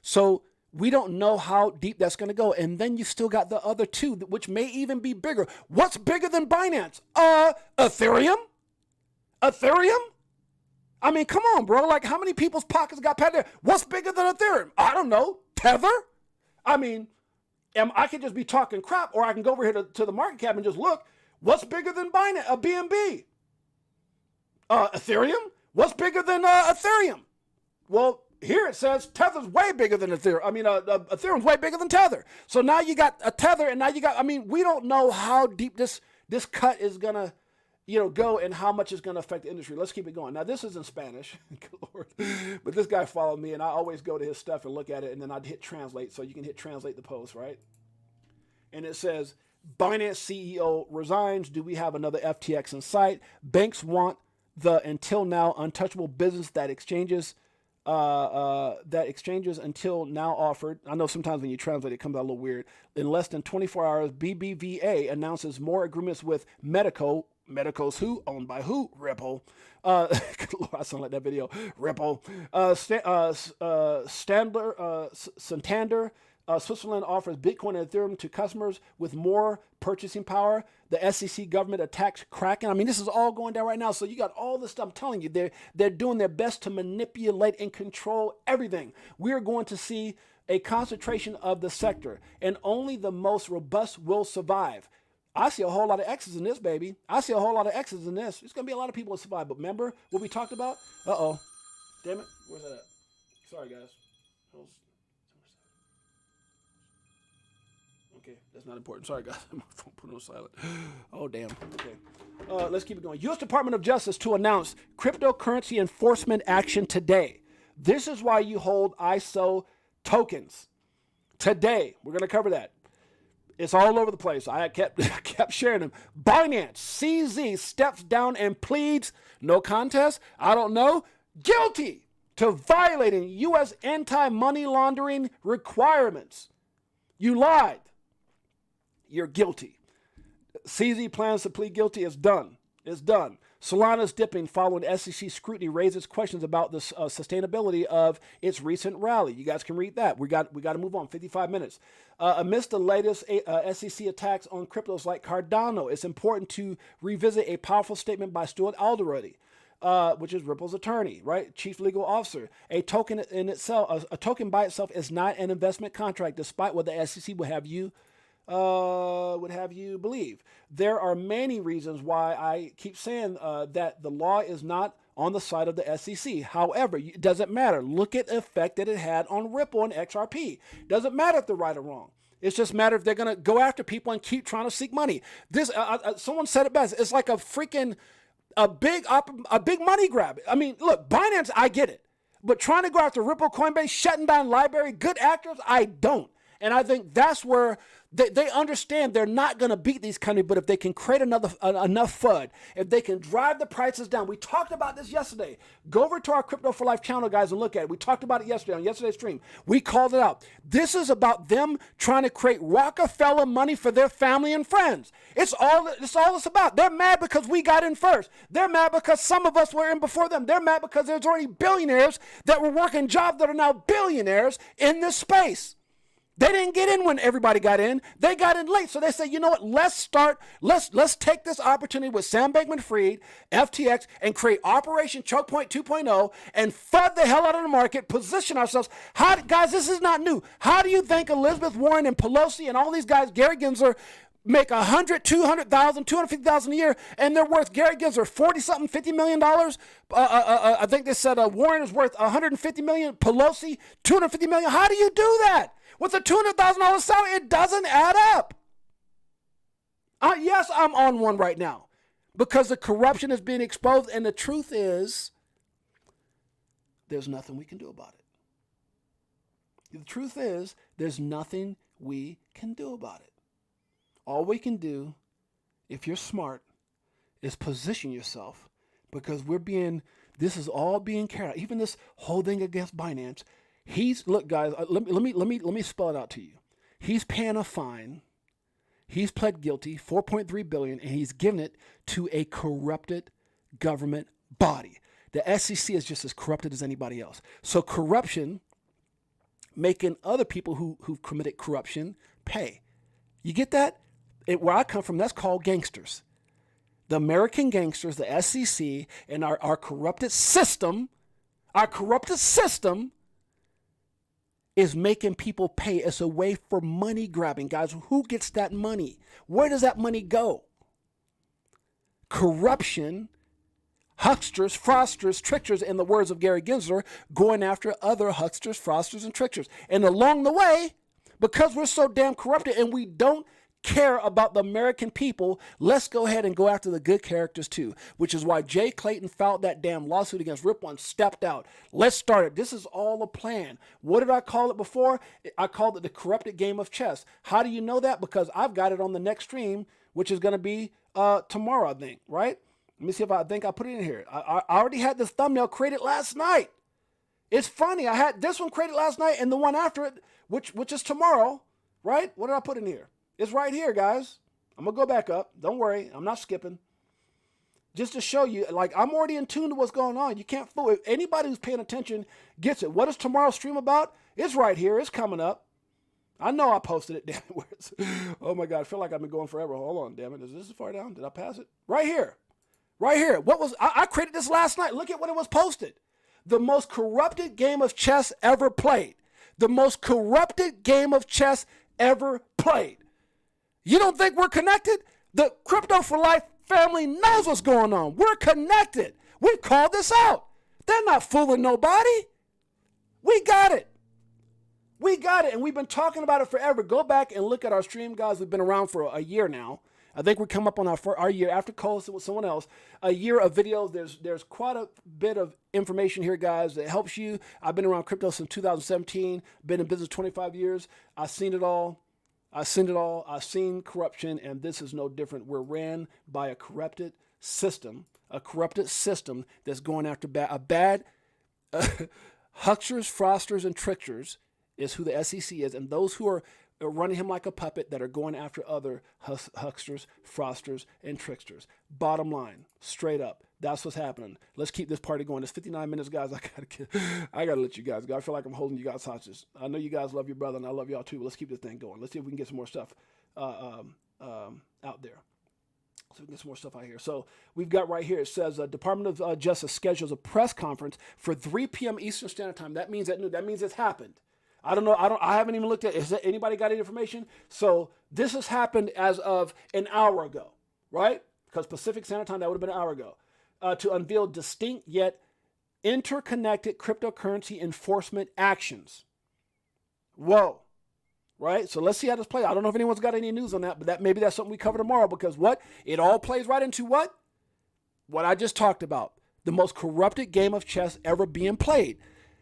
So we don't know how deep that's going to go. And then you still got the other two, which may even be bigger. What's bigger than Binance? Ethereum? Ethereum? I mean, come on, bro. Like, how many people's pockets got packed there? What's bigger than Ethereum? I don't know. Tether? I mean, I could just be talking crap, or I can go over here to the market cap and just look. What's bigger than Binance? BNB? Ethereum? What's bigger than Ethereum? Well, here it says Tether's way bigger than Ethereum. I mean, Ethereum's way bigger than Tether. So now you got a Tether, and now you got, we don't know how deep this cut is going to, go and how much it's going to affect the industry. Let's keep it going. Now, this is in Spanish, Lord. But this guy followed me, and I always go to his stuff and look at it, and then I'd hit translate, so you can hit translate the post, right? And it says, Binance CEO resigns. Do we have another FTX in sight? Banks want the until now untouchable business that exchanges until now offered. I know sometimes when you translate it comes out a little weird. In less than 24 hours, BBVA announces more agreements with Medico's who? Owned by who? Ripple. I sound like that video. Ripple. Santander. Switzerland offers Bitcoin and Ethereum to customers with more purchasing power. The SEC government attacks Kraken. This is all going down right now. So you got all this stuff. I'm telling you, they're doing their best to manipulate and control everything. We are going to see a concentration of the sector, and only the most robust will survive. I see a whole lot of X's in this, baby. I see a whole lot of X's in this. There's going to be a lot of people who survive. But remember what we talked about? Uh-oh. Damn it. Where's that at? Sorry, guys. Okay, that's not important. Sorry, guys. My phone put on silent. Oh, damn. Okay. Let's keep it going. U.S. Department of Justice to announce cryptocurrency enforcement action today. This is why you hold ISO tokens. Today, we're going to cover that. It's all over the place. I kept sharing them. Binance, CZ steps down and pleads no contest. I don't know. Guilty to violating U.S. anti-money laundering requirements. You lied. You're guilty. CZ plans to plead guilty. It's done. It's done. Solana's dipping following SEC scrutiny raises questions about the sustainability of its recent rally. You guys can read that. We got to move on. 55 minutes. Amidst the latest SEC attacks on cryptos like Cardano, it's important to revisit a powerful statement by Stuart Alderody, which is Ripple's attorney, right? Chief legal officer. A token by itself is not an investment contract, despite what the SEC would have you believe. There are many reasons why I keep saying that the law is not on the side of the SEC. However, it doesn't matter. Look at the effect that it had on Ripple and XRP. Doesn't matter if they're right or wrong. It's just a matter if they're going to go after people and keep trying to seek money. This someone said it best. It's like a big money grab. Look, Binance, I get it. But trying to go after Ripple, Coinbase, shutting down library, good actors, I don't. And I think that's where they understand they're not going to beat these companies, but if they can create enough FUD, if they can drive the prices down. We talked about this yesterday. Go over to our Crypto4Life channel, guys, and look at it. We talked about it yesterday on yesterday's stream. We called it out. This is about them trying to create Rockefeller money for their family and friends. It's all it's about. They're mad because we got in first. They're mad because some of us were in before them. They're mad because there's already billionaires that were working jobs that are now billionaires in this space. They didn't get in when everybody got in. They got in late. So they said, you know what? Let's take this opportunity with Sam Bankman-Fried, FTX, and create Operation Choke Point 2.0 and FUD the hell out of the market, position ourselves. Guys, this is not new. How do you think Elizabeth Warren and Pelosi and all these guys, Gary Gensler, make $100,000, $200,000, $250,000 a year, and they're worth, Gary Gensler, 40-something, $50 million? I think they said Warren is worth $150 million, Pelosi, $250 million. How do you do that? With a $200,000 salary, it doesn't add up. Yes, I'm on one right now because the corruption is being exposed, and the truth is there's nothing we can do about it. The truth is there's nothing we can do about it. All we can do, if you're smart, is position yourself, because this is all being carried out. Even this whole thing against Binance. Look, guys, let me spell it out to you. He's paying a fine. He's pled guilty, $4.3 billion, and he's given it to a corrupted government body. The SEC is just as corrupted as anybody else. So corruption, making other people who've committed corruption pay. You get that? Where I come from, that's called gangsters. The American gangsters, the SEC, and our corrupted system is making people pay. It's a way for money grabbing. Guys, who gets that money? Where does that money go? Corruption, hucksters, fraudsters, tricksters, in the words of Gary Gensler, going after other hucksters, fraudsters, and tricksters. And along the way, because we're so damn corrupted and we don't care about the American people, let's go ahead and go after the good characters too, which is why Jay Clayton filed that damn lawsuit against Ripple and stepped out. Let's start it. This is all a plan. What did I call it before? I called it the corrupted game of chess. How do you know that? Because I've got it on the next stream, which is going to be tomorrow, I think, right? Let me see if I think I put it in here. I already had this thumbnail created last night. It's funny. I had this one created last night and the one after it, which is tomorrow, right? What did I put in here? It's right here, guys. I'm going to go back up. Don't worry. I'm not skipping. Just to show you, like, I'm already in tune to what's going on. You can't fool. If anybody who's paying attention gets it. What is tomorrow's stream about? It's right here. It's coming up. I know I posted it. Damn it. Oh, my God. I feel like I've been going forever. Hold on, damn it. Is this far down? Did I pass it? Right here. Right here. I created this last night. Look at when it was posted. The most corrupted game of chess ever played. The most corrupted game of chess ever played. You don't think we're connected? The Crypto4Life family knows what's going on. We're connected. We've called this out. They're not fooling nobody. We got it. We got it. And we've been talking about it forever. Go back and look at our stream, guys. We've been around for a year now. I think we come up on our year after Coles with someone else. A year of videos. There's quite a bit of information here, guys, that helps you. I've been around crypto since 2017. Been in business 25 years. I've seen it all. I've seen corruption, and this is no different. We're ran by a corrupted system that's going after bad hucksters, fraudsters, and tricksters is who the SEC is, and those who are running him like a puppet that are going after other hucksters, fraudsters, and tricksters. Bottom line, straight up, that's what's happening. Let's keep this party going. It's 59 minutes, guys. I gotta let you guys go. I feel like I'm holding you guys hostage. I know you guys love your brother, and I love y'all too. But let's keep this thing going. Let's see if we can get some more stuff out there. So we can get some more stuff out here. So we've got right here. It says Department of Justice schedules a press conference for 3 p.m. Eastern Standard Time. That means it's happened. I don't know. I haven't even looked at it. Has anybody got any information? So this has happened as of an hour ago, right? Because Pacific Standard Time, that would have been an hour ago. To unveil distinct yet interconnected cryptocurrency enforcement actions. Whoa. Right? So let's see how this plays. I don't know if anyone's got any news on that, but maybe that's something we cover tomorrow, because what? It all plays right into what? What I just talked about. The most corrupted game of chess ever being played.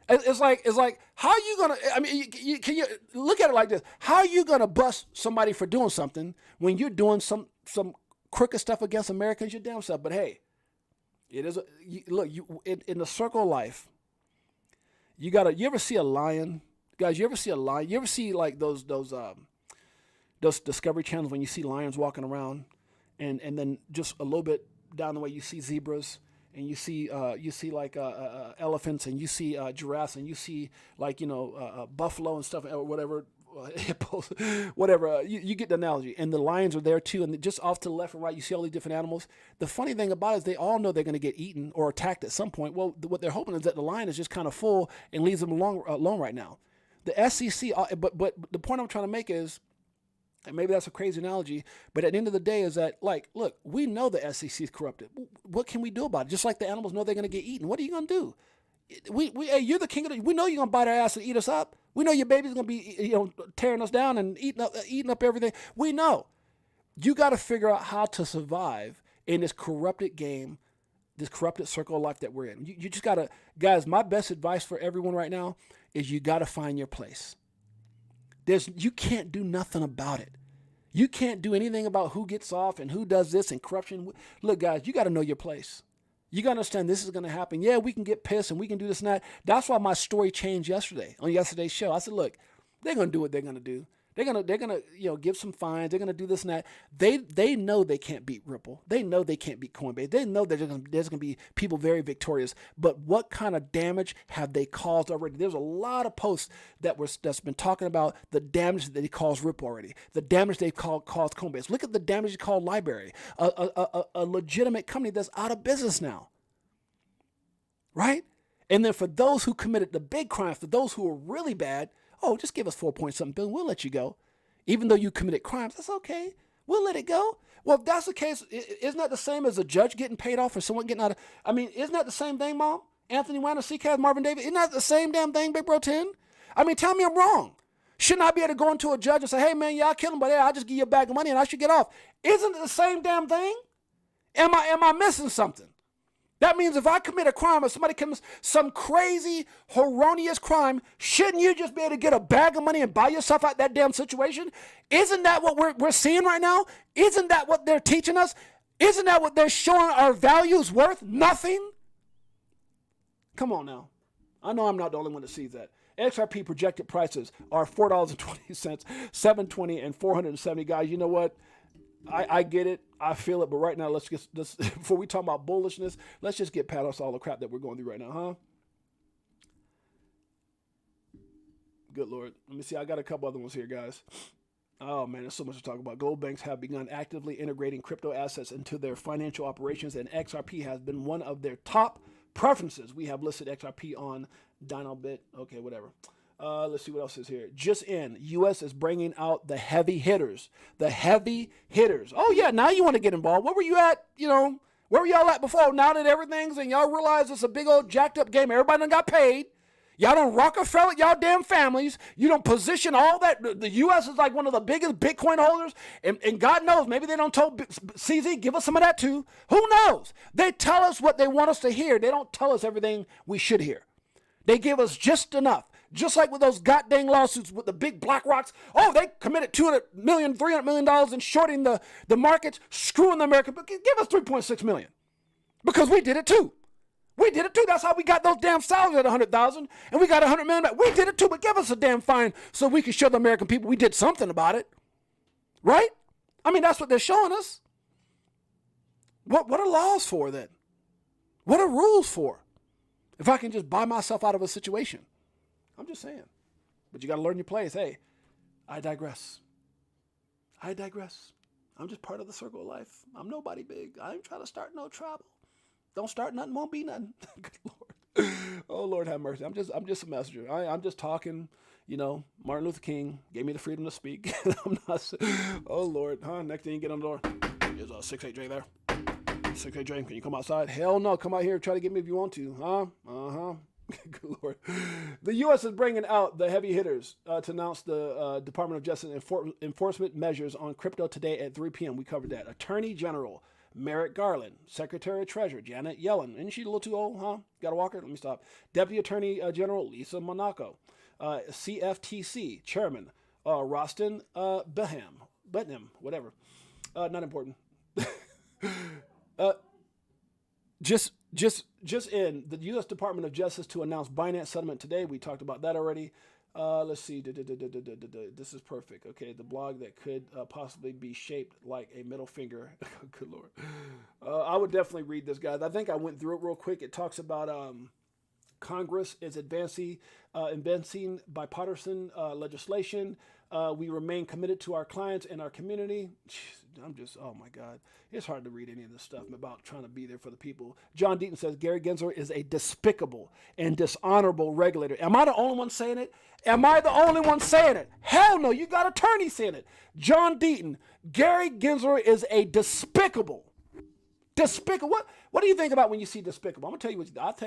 It's like, how are you going to, I mean, can you look at it like this? How are you going to bust somebody for doing something when you're doing some crooked stuff against Americans, your damn self? But hey, it is, in the circle of life, you ever see a lion? Guys, you ever see a lion? You ever see like those Discovery Channels when you see lions walking around and then just a little bit down the way you see zebras? And you see like elephants, and you see giraffes, and you see like buffalo and stuff or whatever, hippos, whatever. You get the analogy. And the lions are there too. And just off to the left and right, you see all these different animals. The funny thing about it is they all know they're going to get eaten or attacked at some point. Well, what they're hoping is that the lion is just kind of full and leaves them alone right now. The SEC, but the point I'm trying to make is, and maybe that's a crazy analogy, but at the end of the day is that, like, look, we know the SEC is corrupted. What can we do about it? Just like the animals know they're going to get eaten. What are you going to do? Hey, you're the king of we know you're going to bite our ass and eat us up. We know your baby's going to be, tearing us down and eating up everything. We know. You got to figure out how to survive in this corrupted game, this corrupted circle of life that we're in. You just got to, guys, my best advice for everyone right now is you got to find your place. You can't do nothing about it. You can't do anything about who gets off and who does this and corruption. Look, guys, you got to know your place. You got to understand this is going to happen. Yeah, we can get pissed and we can do this and that. That's why my story changed yesterday on yesterday's show. I said, look, they're going to do what they're going to do. They're gonna give some fines. They're gonna do this and that. They know they can't beat Ripple. They know they can't beat Coinbase. They know that there's gonna be people very victorious. But what kind of damage have they caused already? There's a lot of posts that's been talking about the damage that they caused Ripple already. The damage they've caused Coinbase. Look at the damage they caused Library, a legitimate company that's out of business now. Right? And then for those who committed the big crimes, for those who are really bad. Oh, just give us 4-point-something billion. We'll let you go. Even though you committed crimes, that's okay. We'll let it go. Well, if that's the case, isn't that the same as a judge getting paid off or someone getting out of... I mean, isn't that the same thing, Mom? Anthony Weiner, CCAS, Marvin Davis, isn't that the same damn thing, Big Bro 10? I mean, tell me I'm wrong. Shouldn't I be able to go into a judge and say, hey, man, y'all kill him, but yeah, I'll just give you a bag of money and I should get off? Isn't it the same damn thing? Am I missing something? That means if I commit a crime or somebody commits some crazy, erroneous crime, shouldn't you just be able to get a bag of money and buy yourself out that damn situation? Isn't that what we're seeing right now? Isn't that what they're teaching us? Isn't that what they're showing our values worth? Nothing? Come on now. I know I'm not the only one that sees that. XRP projected prices are $4.20, $7.20, and $470. Guys, you know what? I get it. I feel it. But right now, let's before we talk about bullishness, let's just get past all the crap that we're going through right now, huh? Good Lord. Let me see. I got a couple other ones here, guys. Oh, man, there's so much to talk about. Gold banks have begun actively integrating crypto assets into their financial operations, and XRP has been one of their top preferences. We have listed XRP on Dynabit. Okay, whatever. Let's see what else is here. Just in, U.S. is bringing out the heavy hitters. The heavy hitters. Oh, yeah, now you want to get involved. Where were you at, where were y'all at before? Now that everything's, and y'all realize it's a big old jacked up game. Everybody done got paid. Y'all don't Rockefeller, y'all damn families. You don't position all that. The U.S. is like one of the biggest Bitcoin holders. And God knows, maybe they don't tell CZ, give us some of that too. Who knows? They tell us what they want us to hear. They don't tell us everything we should hear. They give us just enough. Just like with those goddamn lawsuits with the big black rocks. Oh, they committed $200 million, $300 million in shorting the markets, screwing the American. But give us $3.6 million. Because we did it too. We did it too. That's how we got those damn salaries at $100,000, and we got $100 million. We did it too, but give us a damn fine so we can show the American people we did something about it. Right? I mean, that's what they're showing us. What are laws for then? What are rules for? If I can just buy myself out of a situation. I'm just saying. But you got to learn your place. Hey, I digress. I'm just part of the circle of life. I'm nobody big. I ain't trying to start no trouble. Don't start nothing, won't be nothing. Good Lord. Oh, Lord have mercy. I'm just a messenger. I'm just talking. Martin Luther King gave me the freedom to speak. I'm not. Oh, Lord. Huh? Next thing you get on the door. Is Six8Jay there? Six8Jay, can you come outside? Hell no. Come out here and try to get me if you want to. Huh? Uh-huh. Good Lord. The U.S. is bringing out the heavy hitters to announce the Department of Justice enforcement measures on crypto today at 3 p.m. We covered that. Attorney General Merrick Garland, Secretary of Treasury Janet Yellen. Isn't she a little too old, huh? Got a walker? Let me stop. Deputy Attorney General Lisa Monaco. CFTC Chairman Rostin Benham, whatever. Not important. Just in the U.S. Department of Justice to announce Binance settlement today. We talked about that already. Let's see. This is perfect. Okay, the blog that could possibly be shaped like a middle finger. Good Lord. I would definitely read this, guys. I think I went through it real quick. It talks about Congress is advancing bipartisan legislation. We remain committed to our clients and our community. Oh my God. It's hard to read any of this stuff about trying to be there for the people. John Deaton says Gary Gensler is a despicable and dishonorable regulator. Am I the only one saying it? Am I the only one saying it? Hell no, you got attorneys saying it. John Deaton, Gary Gensler is a despicable. What do you think about when you see despicable? I'll tell you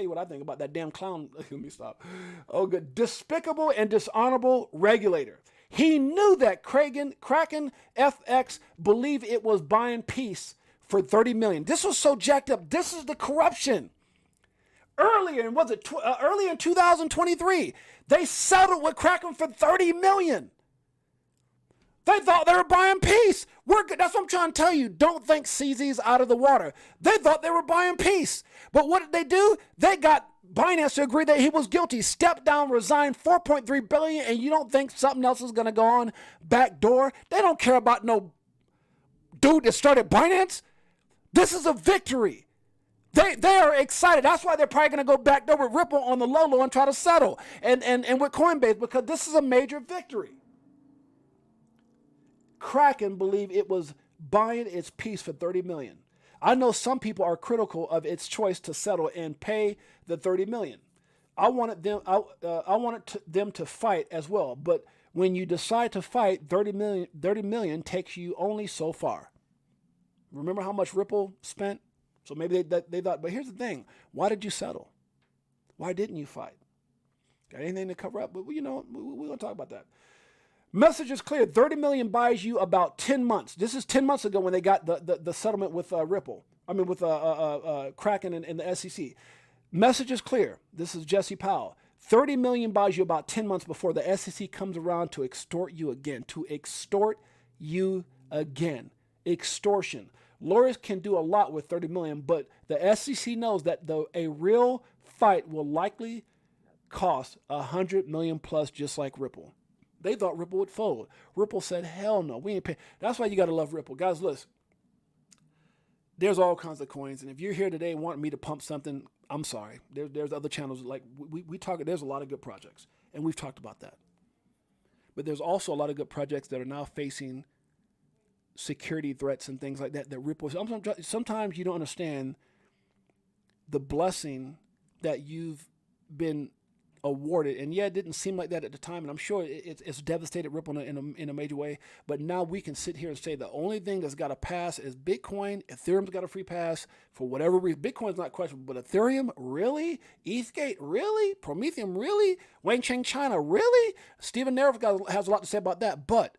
what I think about that damn clown. Let me stop. Oh, good. Despicable and dishonorable regulator. He knew that Kraken FX believed it was buying peace for $30 million. This was so jacked up. This is the corruption. Earlier in 2023, they settled with Kraken for $30 million. They thought they were buying peace. That's what I'm trying to tell you. Don't think CZ's out of the water. They thought they were buying peace. But what did they do? They got Binance to agree that he was guilty, stepped down, resigned, $4.3 billion, and you don't think something else is going to go on back door? They don't care about no dude that started Binance. This is a victory. They are excited. That's why they're probably going to go back door with Ripple on the low and try to settle, and with Coinbase, because this is a major victory. Kraken believed it was buying its piece for $30 million. I know some people are critical of its choice to settle and pay the $30 million. I wanted them to fight as well, but when you decide to fight, $30 million takes you only so far. Remember how much Ripple spent? So maybe they thought, but here's the thing. Why did you settle? Why didn't you fight? Got anything to cover up? But we're going to talk about that. Message is clear. $30 million buys you about 10 months. This is 10 months ago when they got the settlement with with Kraken and the SEC. Message is clear. This is Jesse Powell. $30 million buys you about 10 months before the SEC comes around to extort you again. Extortion. Lawyers can do a lot with $30 million, but the SEC knows that a real fight will likely cost $100 million plus, just like Ripple. They thought Ripple would fold. Ripple said, hell no, we ain't paying. That's why you got to love Ripple. Guys, listen, there's all kinds of coins. And if you're here today wanting me to pump something, I'm sorry. There's other channels. Like we talk, there's a lot of good projects. And we've talked about that. But there's also a lot of good projects that are now facing security threats and things like that Ripple. Sometimes you don't understand the blessing that you've been awarded, and yeah, it didn't seem like that at the time, and I'm sure it's devastated Ripple in a major way. But now we can sit here and say the only thing that's got to pass is Bitcoin. Ethereum's got a free pass for whatever reason. Bitcoin's not questionable, but Ethereum, really? ETHgate, really? Prometheum, really? Wang Cheng China, really? Stephen Nerf has a lot to say about that. But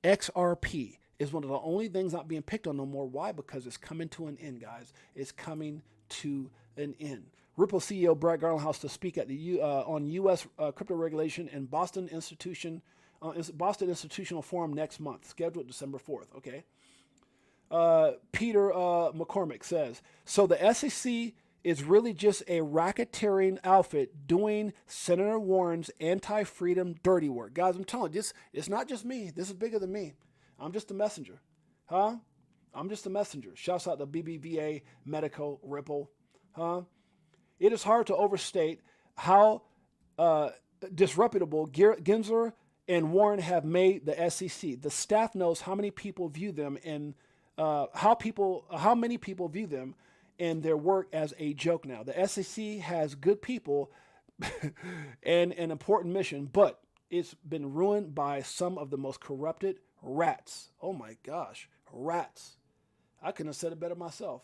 XRP is one of the only things not being picked on no more. Why? Because it's coming to an end, guys. It's coming to an end. Ripple CEO Brad Garlinghouse to speak at the on U.S. Crypto regulation in Boston Institutional Forum next month, scheduled December 4th. Okay. Peter McCormick says, so the SEC is really just a racketeering outfit doing Senator Warren's anti-freedom dirty work. Guys, I'm telling you, it's not just me. This is bigger than me. I'm just a messenger. I'm just a messenger. Shouts out to BBVA, Medico, Ripple. It is hard to overstate how disreputable Gensler and Warren have made the SEC. The staff knows how many people view them and how many people view them and their work as a joke now. The SEC has good people and an important mission, but it's been ruined by some of the most corrupted rats. Oh my gosh, rats. I couldn't have said it better myself.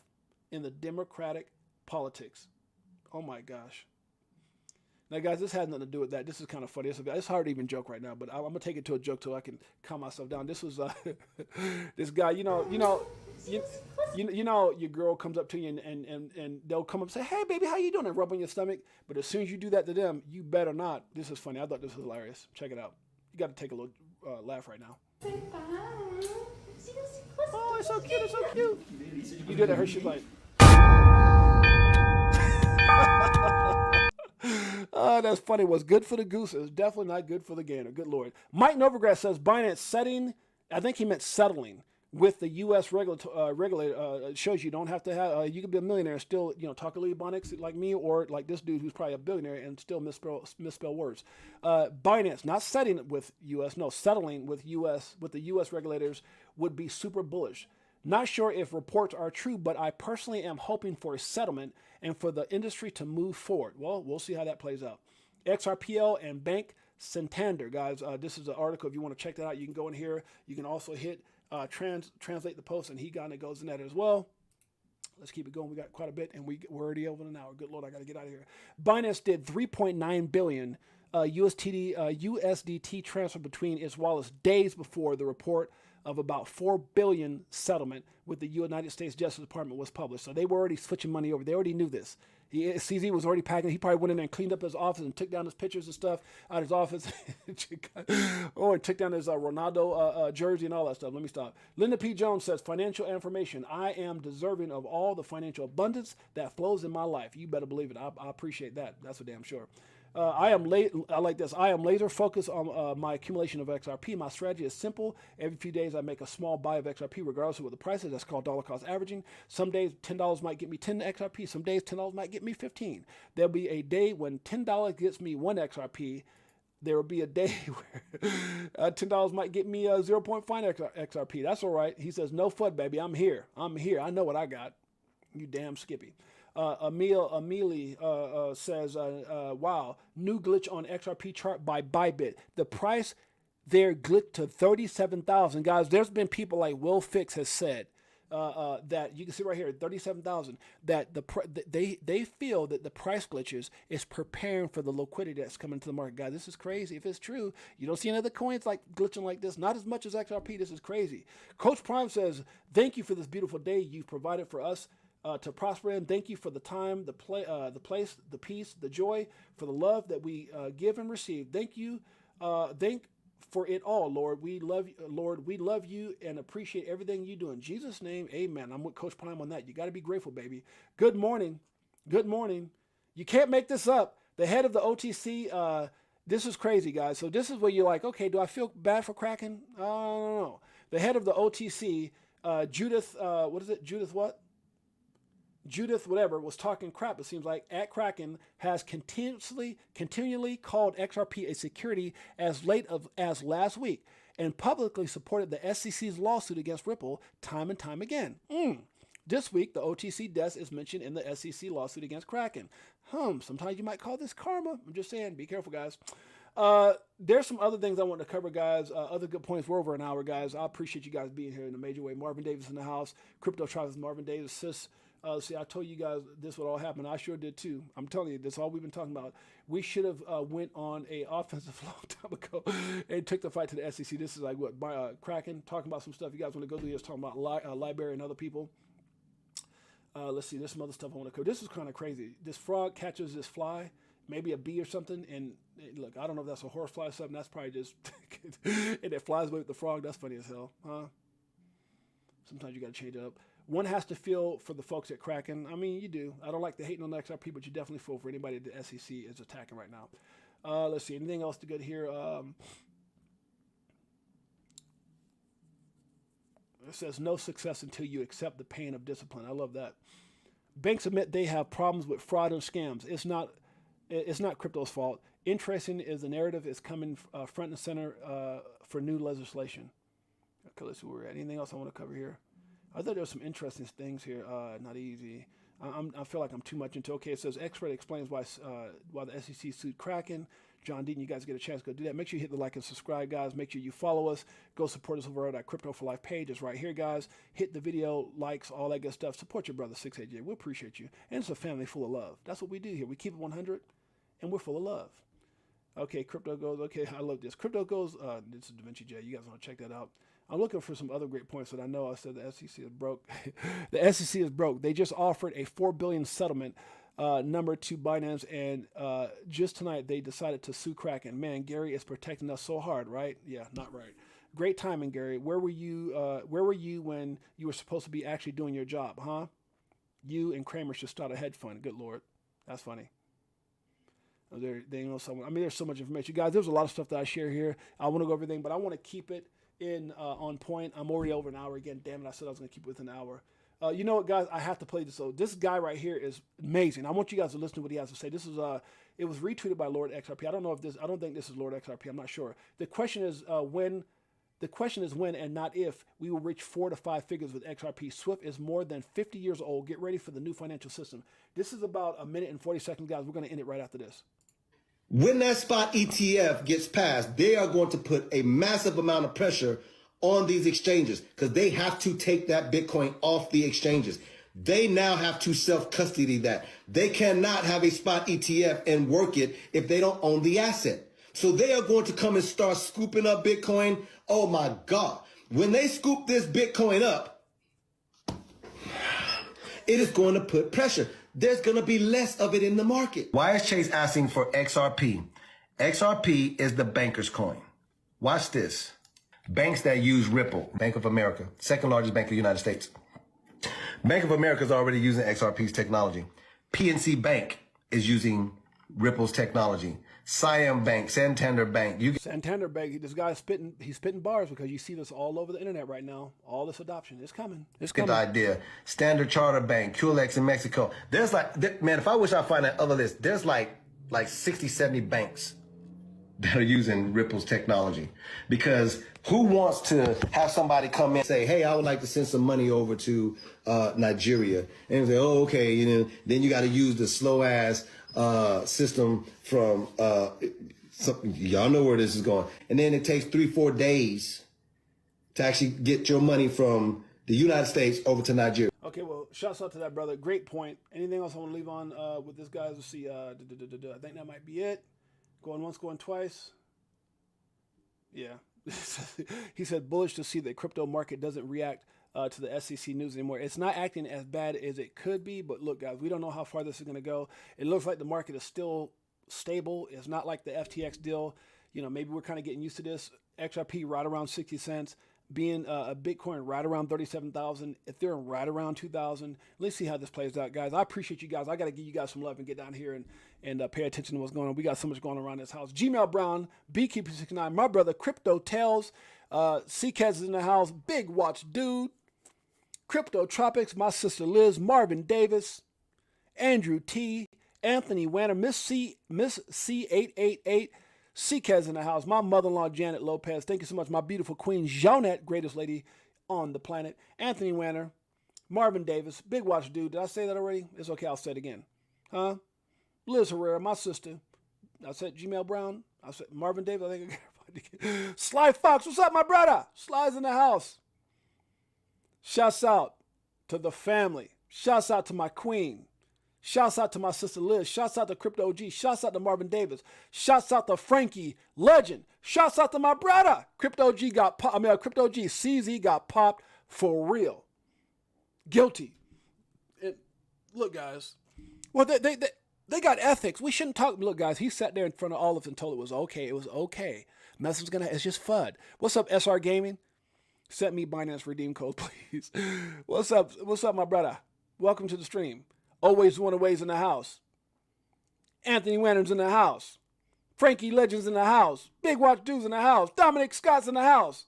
In the Democratic politics. Oh my gosh. Now, guys, this has nothing to do with that. This is kind of funny. It's hard to even joke right now, but I'm gonna take it to a joke so I can calm myself down. This was this guy. You know, your girl comes up to you and they'll come up and say, "Hey, baby, how you doing?" and rub on your stomach. But as soon as you do that to them, you better not. This is funny. I thought this was hilarious. Check it out. You got to take a little laugh right now. Oh, it's so cute. It's so cute. You did it. Her. She's like. That's funny. What's good for the goose is definitely not good for the gander. Good Lord. Mike Novogratz says Binance setting, I think he meant settling with the U.S. regulator, shows you don't have to have, you can be a millionaire and still, talk a little Ebonics like me, or like this dude who's probably a billionaire and still misspell words. Binance, not setting with U.S., no, settling with the U.S. regulators would be super bullish. Not sure if reports are true, but I personally am hoping for a settlement and for the industry to move forward. Well, we'll see how that plays out. XRPL and Bank Santander, guys. This is an article. If you want to check that out, you can go in here. You can also hit translate the post, and he kind of goes in that as well. Let's keep it going. We got quite a bit, and we're already over an hour. Good Lord, I got to get out of here. Binance did 3.9 billion USDT transfer between its wallets days before the report of about 4 billion settlement with the United States Justice Department was published. So they were already switching money over. They already knew this. CZ was already packing. He probably went in there and cleaned up his office and took down his pictures and stuff out of his office. And took down his Ronaldo jersey and all that stuff. Let me stop. Linda P. Jones says, financial information. I am deserving of all the financial abundance that flows in my life. You better believe it. I appreciate that. That's for damn sure. I like this. I am laser focused on my accumulation of XRP. My strategy is simple. Every few days, I make a small buy of XRP, regardless of what the price is. That's called dollar cost averaging. Some days, $10 might get me 10 XRP. Some days, $10 might get me 15. There'll be a day when $10 gets me 1 XRP. There will be a day where $10 might get me 0.5 XRP. That's all right. He says, no FUD, baby. I'm here. I know what I got. You damn Skippy. Amelie says, wow, new glitch on XRP chart by Bybit. The price there glitched to 37,000. Guys, there's been people like Will Fix has said that, you can see right here, 37,000, that they feel that the price glitches is preparing for the liquidity that's coming to the market. Guys, this is crazy. If it's true, you don't see any other coins like glitching like this. Not as much as XRP. This is crazy. Coach Prime says, thank you for this beautiful day you've provided for us to prosper in. Thank you for the time, the place, the peace, the joy, for the love that we give and receive. Thank you. Thank for it all, Lord. We love you, Lord. We love you and appreciate everything you do. In Jesus' name, amen. I'm with Coach Prime on that. You got to be grateful, baby. Good morning. Good morning. You can't make this up. The head of the OTC, this is crazy, guys. So this is where you're like, okay, do I feel bad for Kraken? I don't know. The head of the OTC, Judith, what is it? Judith what? Judith, whatever, was talking crap, it seems like, at Kraken, has continually called XRP a security as late as last week, and publicly supported the SEC's lawsuit against Ripple time and time again. This week, the OTC desk is mentioned in the SEC lawsuit against Kraken. Sometimes you might call this karma. I'm just saying, be careful, guys. There's some other things I want to cover, guys. Other good points. We're over an hour, guys. I appreciate you guys being here in a major way. Marvin Davis in the house. Crypto Travis, Marvin Davis, sis. See, I told you guys this would all happen. I sure did too. I'm telling you, that's all we've been talking about. We should have went on a offensive long time ago and took the fight to the SEC. This is like what, by Kraken, talking about some stuff you guys want to go through. Just talking about Library and other people. Let's see, there's some other stuff I want to cover. This is kind of crazy. This frog catches this fly, maybe a bee or something, and look, I don't know if that's a horsefly or something. That's probably just, and it flies away with the frog. That's funny as hell, huh? Sometimes you got to change it up. One has to feel for the folks at Kraken. I mean, you do. I don't like the hating on the XRP, but you definitely feel for anybody that the SEC is attacking right now. Let's see. Anything else to get here? It says, no success until you accept the pain of discipline. I love that. Banks admit they have problems with fraud and scams. It's not crypto's fault. Interesting is the narrative is coming front and center for new legislation. Okay, let's see where we're at. Anything else I want to cover here? I thought there were some interesting things here. Not easy. I feel like I'm too much into. Okay, it says expert explains why the SEC sued Kraken. John Dean, you guys get a chance, go do that. Make sure you hit the like and subscribe, guys. Make sure you follow us. Go support us over at our Crypto4Life page. It's right here, guys. Hit the video, likes, all that good stuff. Support your brother, Six8Jay. We appreciate you. And it's a family full of love. That's what we do here. We keep it 100, and we're full of love. Okay, crypto goes. Okay, I love this. Crypto goes. This is Da Vinci J. You guys want to check that out. I'm looking for some other great points that I know. I said the SEC is broke. The SEC is broke. They just offered a $4 billion settlement number to Binance, and just tonight they decided to sue Kraken. Man, Gary is protecting us so hard, right? Yeah, not right. Great timing, Gary. Where were you when you were supposed to be actually doing your job, huh? You and Kramer should start a hedge fund. Good Lord, that's funny. They know someone. I mean, there's so much information, guys. There's a lot of stuff that I share here. I want to go over everything, but I want to keep it in on point. I'm already over an hour again. Damn it! I said I was gonna keep it within an hour. You know what, guys? I have to play this. So this guy right here is amazing. I want you guys to listen to what he has to say. This is it was retweeted by Lord XRP. I don't know if this. I don't think this is Lord XRP. I'm not sure. The question is when. The question is when and not if we will reach 4 to 5 figures with XRP. Swift is more than 50 years old. Get ready for the new financial system. This is about a minute and 40 seconds, guys. We're going to end it right after this. When that spot ETF gets passed, they are going to put a massive amount of pressure on these exchanges because they have to take that Bitcoin off the exchanges. They now have to self-custody that. They cannot have a spot ETF and work it if they don't own the asset. So they are going to come and start scooping up Bitcoin. Oh my God. When they scoop this Bitcoin up, it is going to put pressure. There's going to be less of it in the market. Why is Chase asking for XRP? XRP is the banker's coin. Watch this. Banks that use Ripple, Bank of America, second largest bank in the United States. Bank of America is already using XRP's technology. PNC Bank is using Ripple's technology. Siam Bank, Santander Bank. Santander Bank, this guy's he's spitting bars because you see this all over the internet right now. All this adoption. It's coming. It's coming. Get the idea. Standard Charter Bank, QLX in Mexico. There's like, man, if I wish I find that other list, there's like 60, 70 banks that are using Ripple's technology. Because who wants to have somebody come in and say, hey, I would like to send some money over to Nigeria. And say, oh, okay. You know, then you got to use the slow ass system from y'all know where this is going, and then it takes 3-4 days to actually get your money from the United States over to Nigeria. Okay, well, shouts out to that brother. Great point. Anything else I want to leave on with this guy? Let's see. I think that might be it. Going once, going twice. Yeah. He said bullish to see that crypto market doesn't react to the SEC news anymore. It's not acting as bad as it could be, but look, guys, we don't know how far this is going to go. It looks like the market is still stable. It's not like the FTX deal. You know, maybe we're kind of getting used to this. XRP right around 60 cents, being a Bitcoin right around 37,000, Ethereum right around 2,000. Let's see how this plays out, guys. I appreciate you guys. I got to give you guys some love and get down here and pay attention to what's going on. We got so much going on around this house. Gmail Brown, Beekeeper69, my brother, Crypto Tales, CKaz is in the house, Big Watch Dude, Crypto Tropics, my sister Liz, Marvin Davis, Andrew T, Anthony Wanner, Miss C888, CKaz in the house, my mother-in-law Janet Lopez. Thank you so much, my beautiful queen Jeanette, greatest lady on the planet. Anthony Wanner, Marvin Davis, Big Watch Dude. Did I say that already? It's okay, I'll say it again. Huh? Liz Herrera, my sister. I said Gmail Brown. I said Marvin Davis. I think I got Sly Fox. What's up, my brother? Sly's in the house. Shouts out to the family. Shouts out to my queen. Shouts out to my sister Liz. Shouts out to Crypto OG. Shouts out to Marvin Davis. Shouts out to Frankie Legend. Shouts out to my brother. Crypto OG got popped. Crypto OG CZ got popped for real. Guilty. And look, guys. Well, they got ethics. We shouldn't talk. Look, guys, he sat there in front of all of us and told it was okay. It was okay. Message it's just FUD. What's up, SR Gaming? Send me Binance redeem code, please. What's up? What's up, my brother? Welcome to the stream. Always one of ways in the house. Anthony Wanner's in the house. Frankie Legends in the house. Big Watch Dudes in the house. Dominic Scott's in the house.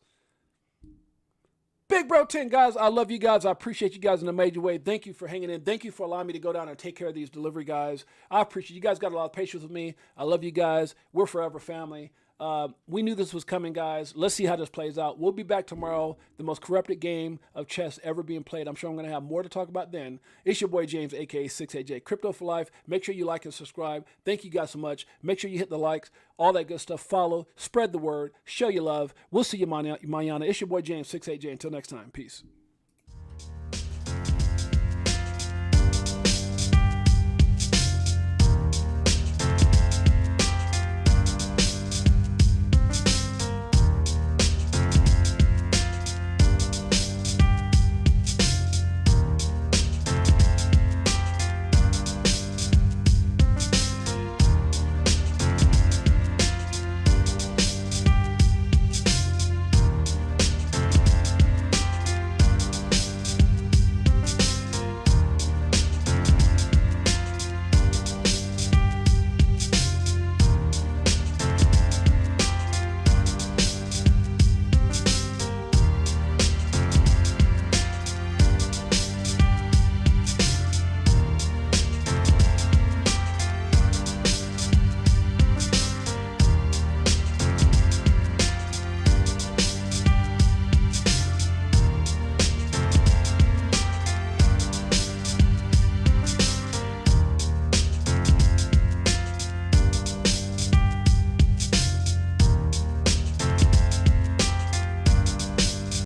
Big Bro 10, guys. I love you guys. I appreciate you guys in a major way. Thank you for hanging in. Thank you for allowing me to go down and take care of these delivery guys. I appreciate you guys. Got a lot of patience with me. I love you guys. We're forever family. We knew this was coming, guys. Let's see how this plays out. We'll be back tomorrow. The most corrupted game of chess ever being played. I'm sure I'm going to have more to talk about then. It's your boy James, aka Six8Jay. Crypto4Life. Make sure you like and subscribe. Thank you guys so much. Make sure you hit the likes, all that good stuff. Follow, spread the word, show your love. We'll see you, Mayana. It's your boy James, Six8Jay. Until next time, peace.